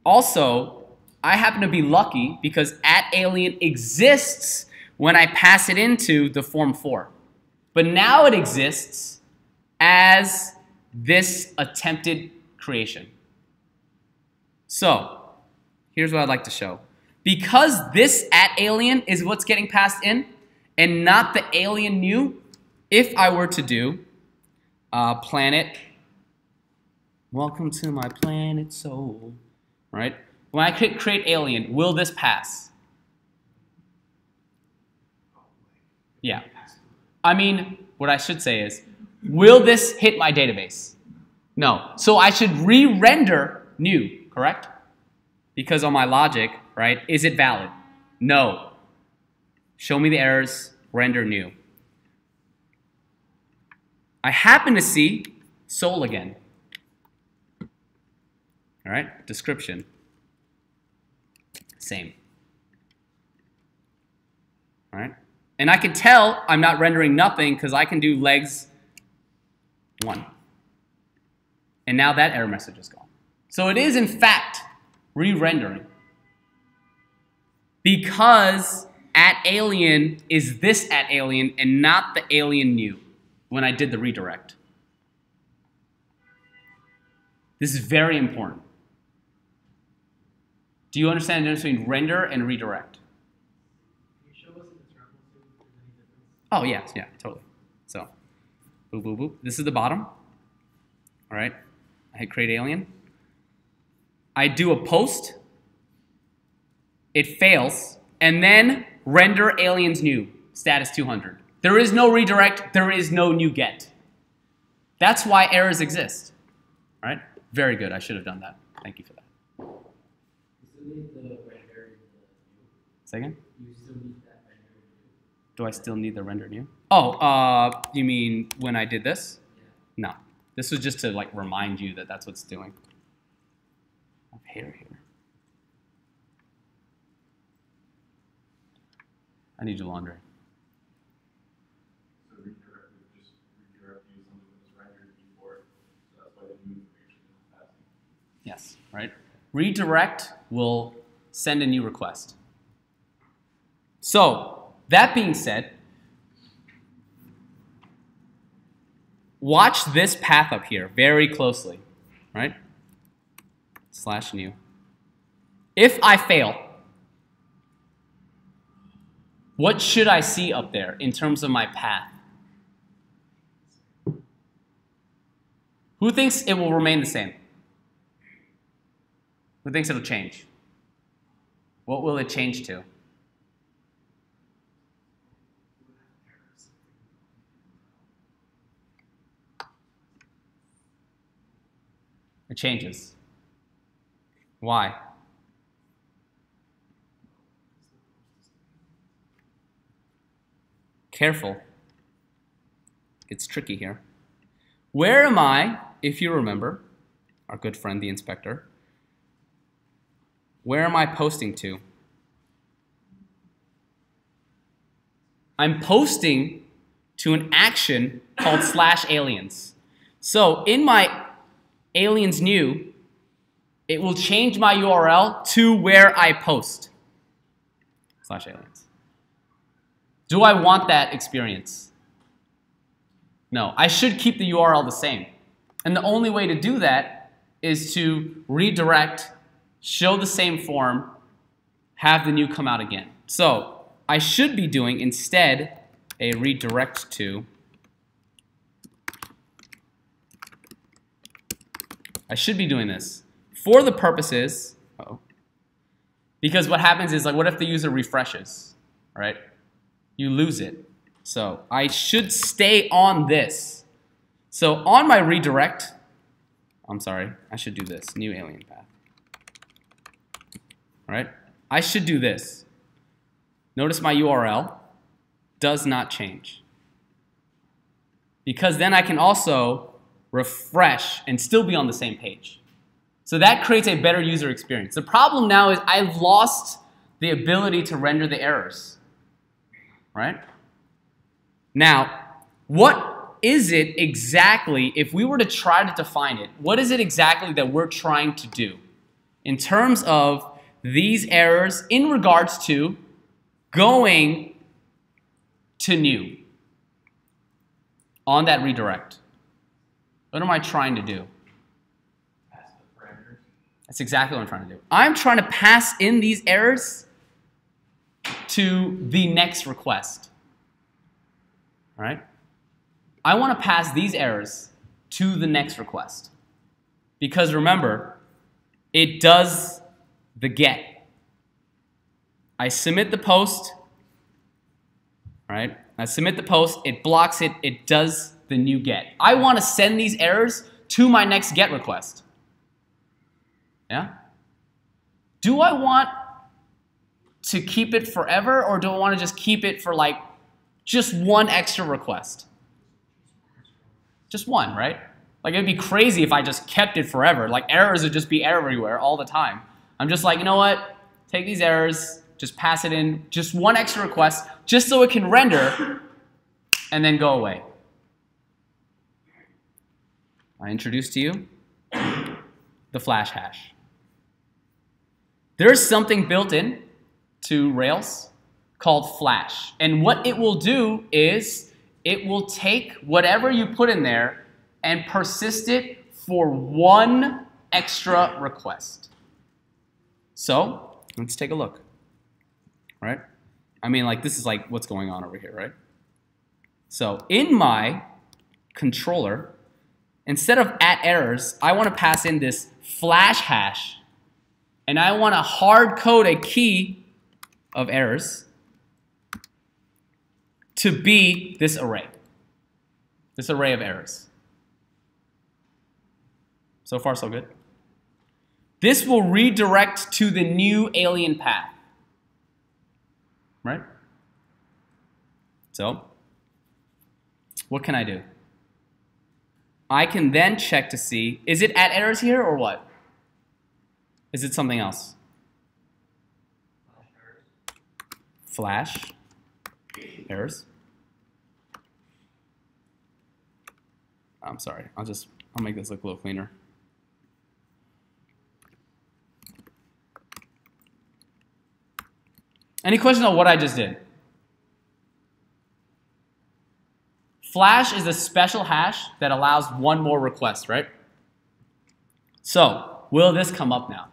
Also, I happen to be lucky because @alien exists when I pass it into the form 4. But now it exists as this attempted creation. So, here's what I'd like to show. Because this @alien is what's getting passed in and not the alien new, if I were to do planet, welcome to my planet soul, right? When I create alien, will this pass? Yeah. I mean, what I should say is, will this hit my database? No. So I should re-render new, correct? Because on my logic, right, is it valid? No. Show me the errors, render new. I happen to see soul again. All right, description. Same. All right, and I can tell I'm not rendering nothing because I can do legs 1. And now that error message is gone. So it is in fact re-rendering. Because @alien is this @alien and not the alien new when I did the redirect. This is very important. Do you understand the difference between render and redirect? Can you show us in the terminal too if there's any difference? Oh, yes, yeah, totally. So, boop, boop, boop. This is the bottom. All right. I hit create alien. I do a post. It fails. And then render aliens new, status 200. There is no redirect. There is no new get. That's why errors exist. All right. Very good. I should have done that. Thank you for that. You still need the render in the new. Second? You still need that render in the new. Do I still need the render new? Oh, you mean when I did this? Yeah. No. This was just to like remind you that that's what's doing. I have hair here. I need your laundry. So redirect would just redirect you something that was rendered before. So that's why the new information is passing. Yes, right? Redirect will send a new request. So, that being said, watch this path up here very closely, right? /new. If I fail, what should I see up there in terms of my path? Who thinks it will remain the same? Who thinks it'll change? What will it change to? It changes. Why? Careful. It's tricky here. Where am I, if you remember, our good friend the inspector, where am I posting to? I'm posting to an action called /aliens. So in my aliens new, it will change my URL to where I post /aliens. Do I want that experience? No, I should keep the URL the same. And the only way to do that is to redirect, show the same form, have the new come out again. So I should be doing instead a redirect to. I should be doing this for the purposes, because what happens is, like, what if the user refreshes, right? You lose it. So I should stay on this. So on my redirect, I'm sorry, I should do this, new alien path. All right? I should do this. Notice my URL does not change. Because then I can also refresh and still be on the same page. So that creates a better user experience. The problem now is I've lost the ability to render the errors. Right? Now, what is it exactly, if we were to try to define it, what is it exactly that we're trying to do in terms of these errors in regards to going to new on that redirect? What am I trying to do? Pass the parameters. That's exactly what I'm trying to do. I'm trying to pass in these errors to the next request. All right? I want to pass these errors to the next request. Because remember, it does the get. I submit the post, right? I submit the post, it blocks it, it does the new get. I want to send these errors to my next get request. Yeah? Do I want to keep it forever, or do I want to just keep it for like just one extra request? Just one, right? Like, it'd be crazy if I just kept it forever. Like, errors would just be everywhere all the time. I'm just like, you know what? Take these errors, just pass it in, just one extra request, just so it can render, and then go away. I introduced to you the flash hash. There's something built in to Rails called flash. And what it will do is it will take whatever you put in there and persist it for one extra request. So let's take a look. All right? I mean, like, this is like what's going on over here, right? So in my controller, instead of @errors, I want to pass in this flash hash, and I want to hard code a key of errors to be this array of errors. So far, so good. This will redirect to the new alien path, right? So, what can I do? I can then check to see, is it @errors here or what? Is it something else? Flash errors. I'm sorry, I'll make this look a little cleaner. Any questions on what I just did? Flash is a special hash that allows one more request, right? So, will this come up now?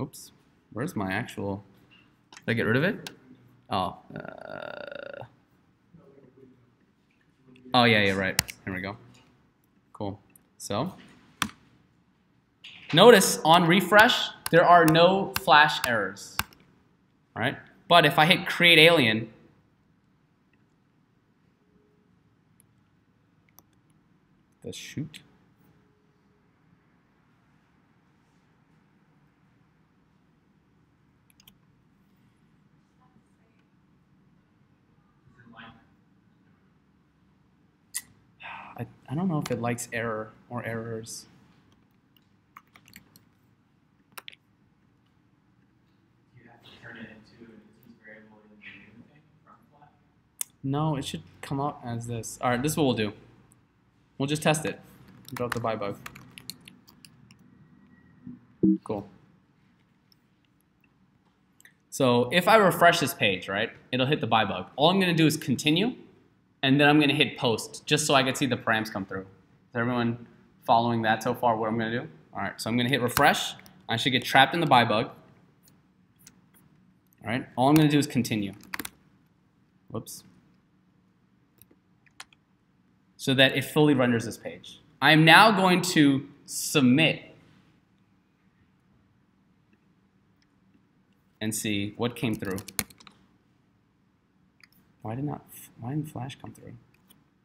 Oops, where's my actual, did I get rid of it? Oh, oh yeah, right, here we go. Cool, so, notice on refresh, there are no flash errors, all right? But if I hit create alien, the shoot. I don't know if it likes error or errors. No, it should come out as this. All right, this is what we'll do. We'll just test it. Drop the buy bug. Cool. So if I refresh this page, right, it'll hit the buy bug. All I'm going to do is continue, and then I'm going to hit post, just so I can see the params come through. Is everyone following that so far, what I'm going to do? All right, so I'm going to hit refresh. I should get trapped in the buy bug. All right, all I'm going to do is continue. Whoops. So that it fully renders this page. I'm now going to submit and see what came through. Why didn't Flash come through?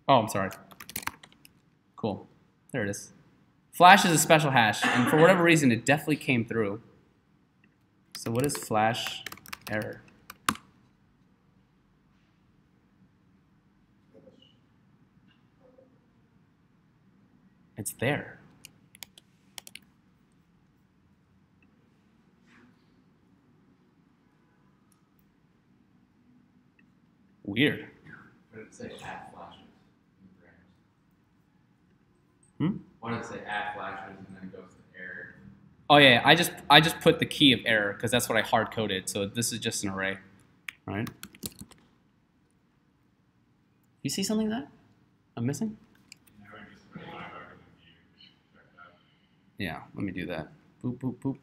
Oh, I'm sorry. Cool. There it is. Flash is a special hash, and for whatever reason, it definitely came through. So what is Flash error? It's there. Weird. Why did it say add flashes in the parameters? Hmm? Why did it say add flashes and then it goes to error? Oh yeah, I just put the key of error because that's what I hard coded. So this is just an array, all right? You see something that I'm missing? Yeah, let me do that. Boop boop boop.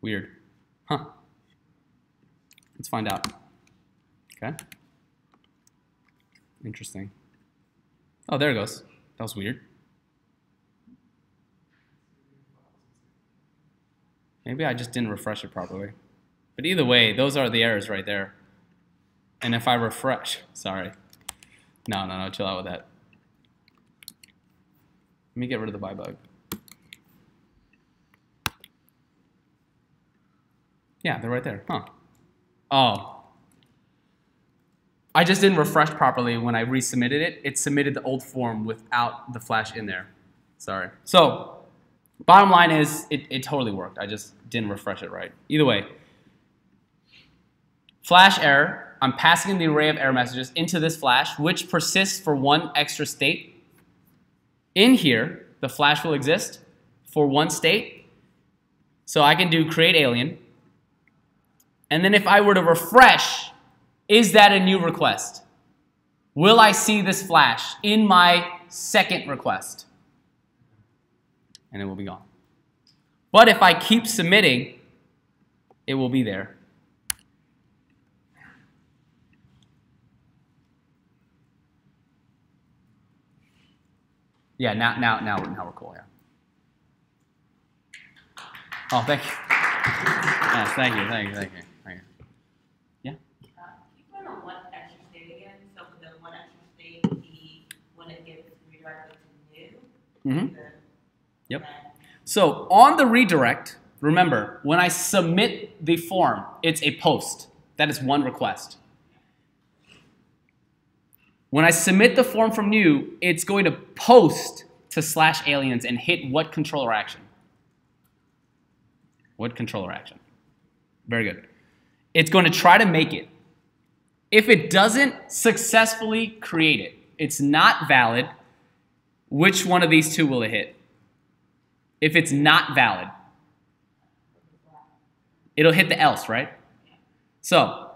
Weird, huh? Let's find out. Okay. Interesting. Oh, there it goes. That was weird. Maybe I just didn't refresh it properly. But either way, those are the errors right there. And if I refresh, sorry. No, chill out with that. Let me get rid of the buy bug. Yeah, they're right there, huh? Oh. I just didn't refresh properly when I resubmitted it. It submitted the old form without the Flash in there. Sorry. So, bottom line is, it totally worked. I just didn't refresh it right. Either way, Flash error, I'm passing in the array of error messages into this Flash, which persists for one extra state. In here, the Flash will exist for one state. So I can do create alien. And then if I were to refresh, is that a new request? Will I see this Flash in my second request? And it will be gone. But if I keep submitting, it will be there. Yeah, now we're cool, yeah. Oh, thank you. Yes, thank you. Yeah? Can you put on one extra state again? So the one extra state would be when it gets redirected to new. Mm-hmm. Yep. So on the redirect, remember, when I submit the form, it's a post. That is one request. When I submit the form from new, it's going to post to /aliens and hit what controller action? What controller action? Very good. It's going to try to make it. If it doesn't successfully create it, it's not valid, which one of these two will it hit? If it's not valid, it'll hit the else, right? So,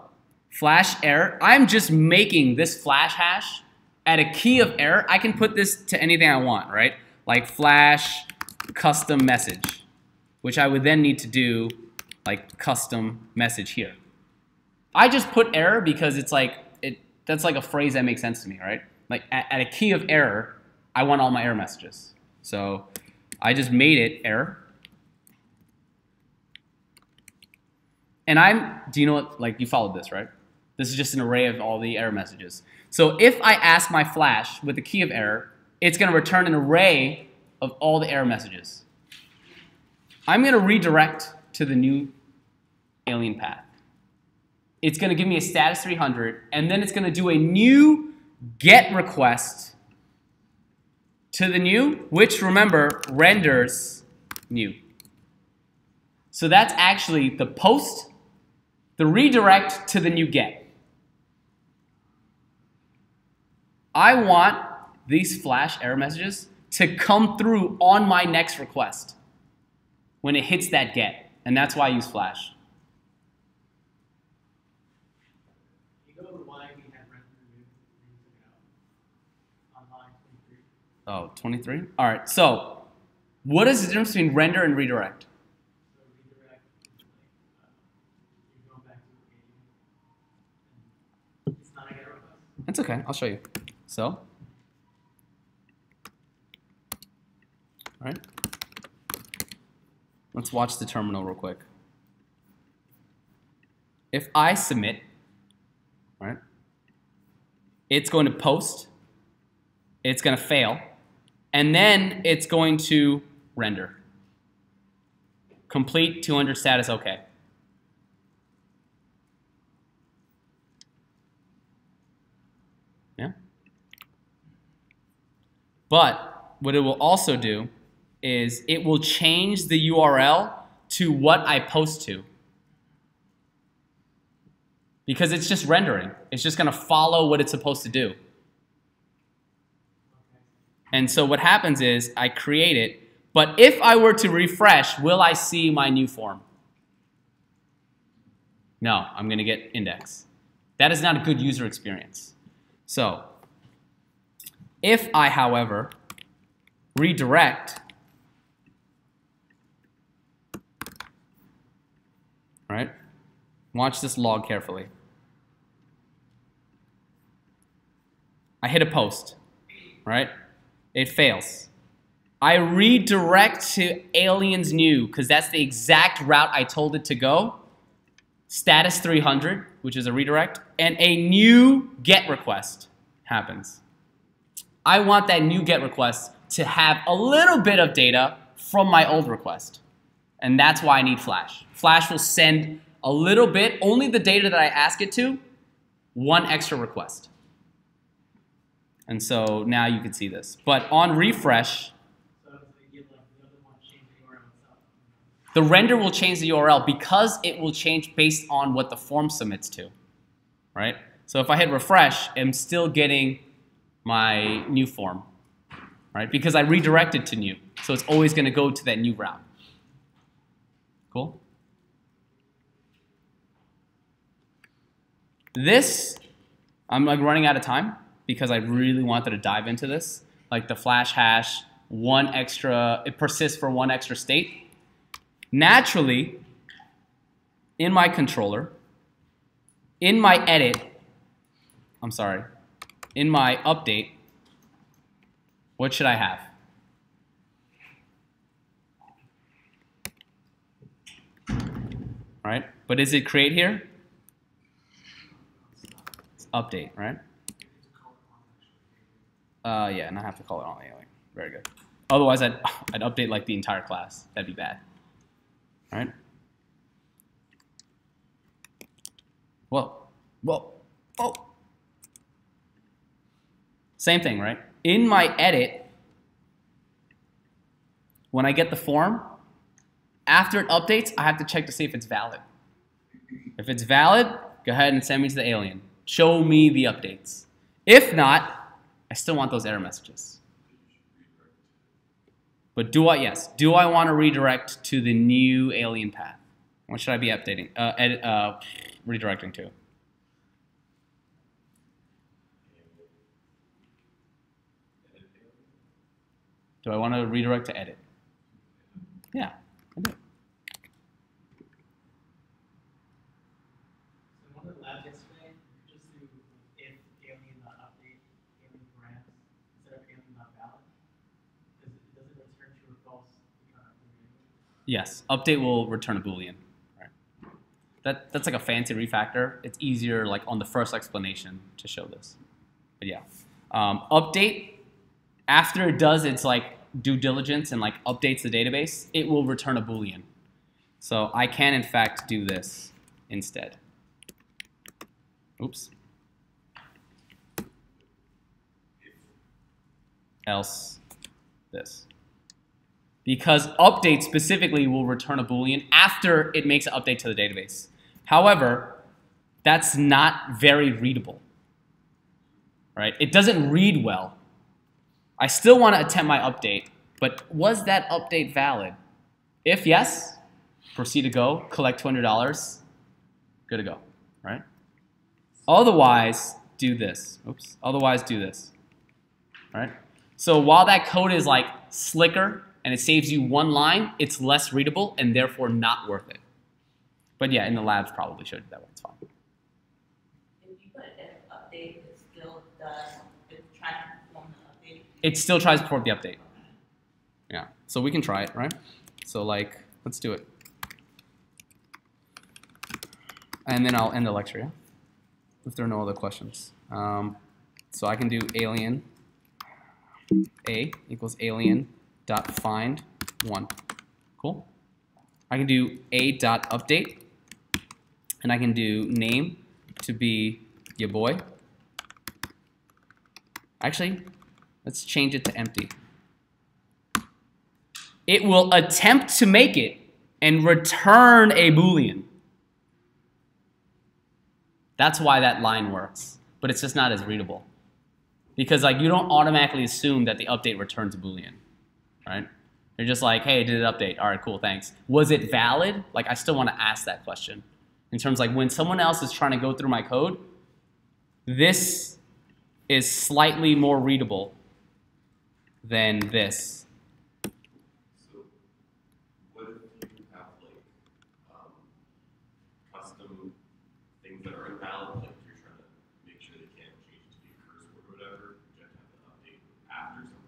Flash error, I'm just making this Flash hash at a key of error. I can put this to anything I want, right? Like Flash custom message, which I would then need to do like custom message here. I just put error because it's like, that's like a phrase that makes sense to me, right? Like at a key of error, I want all my error messages. So I just made it error. And do you know what, like you followed this, right? This is just an array of all the error messages. So if I ask my Flash with the key of error, it's going to return an array of all the error messages. I'm going to redirect to the new alien path. It's going to give me a status 300, and then it's going to do a new GET request to the new, which, remember, renders new. So that's actually the post, the redirect to the new GET. I want these Flash error messages to come through on my next request when it hits that GET, and that's why I use Flash. You go to why we had rent removed and took it out on line 23. Oh, 23? All right, so what is the difference between render and redirect? That's okay. I'll show you. So, all right. Let's watch the terminal real quick. If I submit, right, it's going to post, it's going to fail, and then it's going to render. Complete 200 status OK. Yeah. But what it will also do is it will change the URL to what I post to. Because it's just rendering. It's just going to follow what it's supposed to do. And so what happens is I create it, but if I were to refresh, will I see my new form? No, I'm going to get index. That is not a good user experience. So if I, however, redirect, right? Watch this log carefully. I hit a post, right? It fails. I redirect to aliens new because that's the exact route I told it to go. Status 300, which is a redirect, and a new GET request happens. I want that new GET request to have a little bit of data from my old request. And that's why I need Flash. Flash will send a little bit, only the data that I ask it to, one extra request. And so now you can see this. But on refresh, the render will change the URL because it will change based on what the form submits to, right? So if I hit refresh, I'm still getting my new form, right? Because I redirected to new. So it's always going to go to that new route. Cool? This, I'm like running out of time because I really wanted to dive into this. Like the flash hash, it persists for one extra state. Naturally, in my controller, in my in my update, what should I have? Right? But is it create here? It's update, right? Yeah, and I have to call it on anyway. Very good. Otherwise, I'd update like the entire class. That'd be bad. All right? Whoa. Oh. Same thing, right? In my edit, when I get the form, after it updates, I have to check to see if it's valid. If it's valid, go ahead and send me to the alien. Show me the updates. If not, I still want those error messages. But do I want to redirect to the new alien path? What should I be updating? Redirecting to? Do I want to redirect to edit? Yeah, I do. So one of the labs yesterday, just do if alien.update alien params instead of alien.valid, does it return true or false? Yes, update will return a Boolean. Right. That's like a fancy refactor. It's easier like on the first explanation to show this. But yeah, update, after it does its like due diligence and like updates the database, it will return a Boolean. So I can in fact do this instead. Oops. Else this. Because update specifically will return a Boolean after it makes an update to the database. However, that's not very readable. Right? It doesn't read well. I still want to attempt my update, but was that update valid? If yes, proceed to go, collect $200, good to go, right? Otherwise, do this. Oops. Otherwise, do this, right? So while that code is like slicker and it saves you one line, it's less readable and therefore not worth it. But yeah, in the labs probably showed you that way. It's fine. If you put if update, it's still it tries to perform the update? It still tries to perform the update. Yeah, so we can try it, right? So like, let's do it. And then I'll end the lecture, yeah? If there are no other questions. So I can do alien a equals alien dot find 1. Cool. I can do a dot update, and I can do name to be your boy. Actually, let's change it to empty. It will attempt to make it and return a Boolean. That's why that line works, but it's just not as readable. Because like you don't automatically assume that the update returns a Boolean, right? You're just like, hey, did it update? All right, cool, thanks. Was it valid? Like I still want to ask that question. In terms like when someone else is trying to go through my code, this is slightly more readable than this. So, what if you have like custom things that are invalid, like you're trying to make sure they can't change to be a curse word or whatever? You have to have an update after something.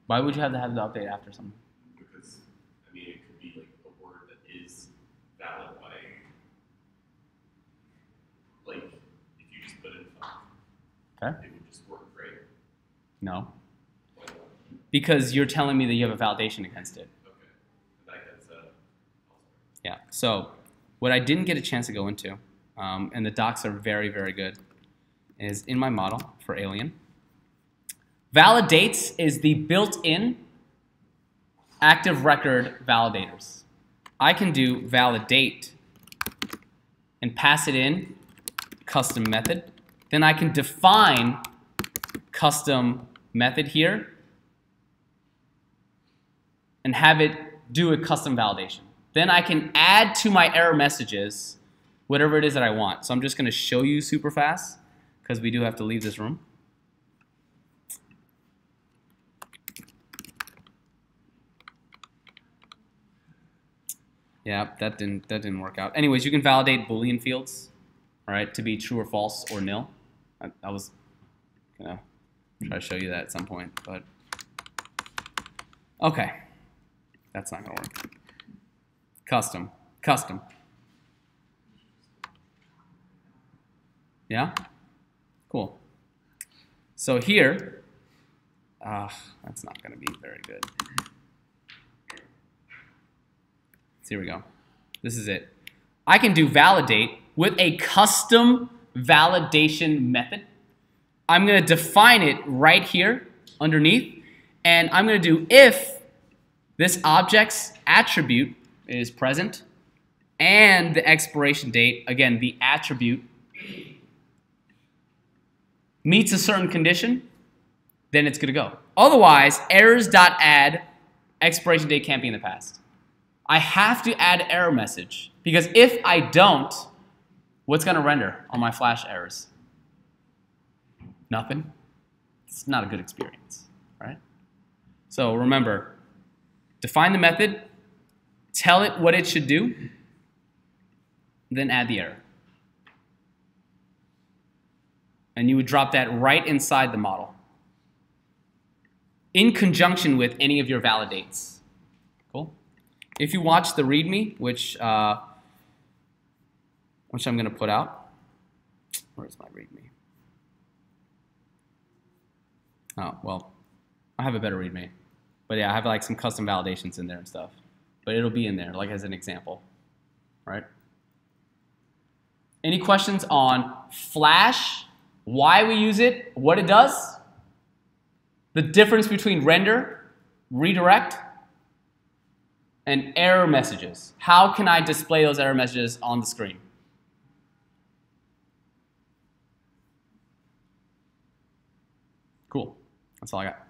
Why would you have to have the update after something? Because I mean, it could be like a word that is valid by, like, if you just put in fuck, Okay. it would just work, right? No. Why not? Because you're telling me that you have a validation against it. Okay. That gets elsewhere. Yeah, so what I didn't get a chance to go into, and the docs are very, very good, is in my model for alien. Validates is the built-in active record validators. I can do validate and pass it in custom method. Then I can define custom method here and have it do a custom validation. Then I can add to my error messages whatever it is that I want. So I'm just going to show you super fast because we do have to leave this room. Yeah, that didn't work out. Anyways, you can validate Boolean fields, all right, to be true or false or nil. I was gonna try to show you that at some point, but okay, that's not gonna work. Custom. Yeah, cool. So here, that's not gonna be very good. So here we go. This is it. I can do validate with a custom validation method. I'm going to define it right here underneath, and I'm going to do if this object's attribute is present and the expiration date, again, the attribute, meets a certain condition, then it's going to go. Otherwise, errors.add expiration date can't be in the past. I have to add error message because if I don't, what's going to render on my flash errors? Nothing. It's not a good experience, right? So remember, define the method, tell it what it should do, then add the error. And you would drop that right inside the model in conjunction with any of your validates. Cool? If you watch the README, which I'm going to put out, where's my README? Oh, well, I have a better README. But yeah, I have like some custom validations in there and stuff. But it'll be in there, like as an example, right? Any questions on Flash, why we use it, what it does, the difference between render, redirect, and error messages? How can I display those error messages on the screen? Cool. That's all I got.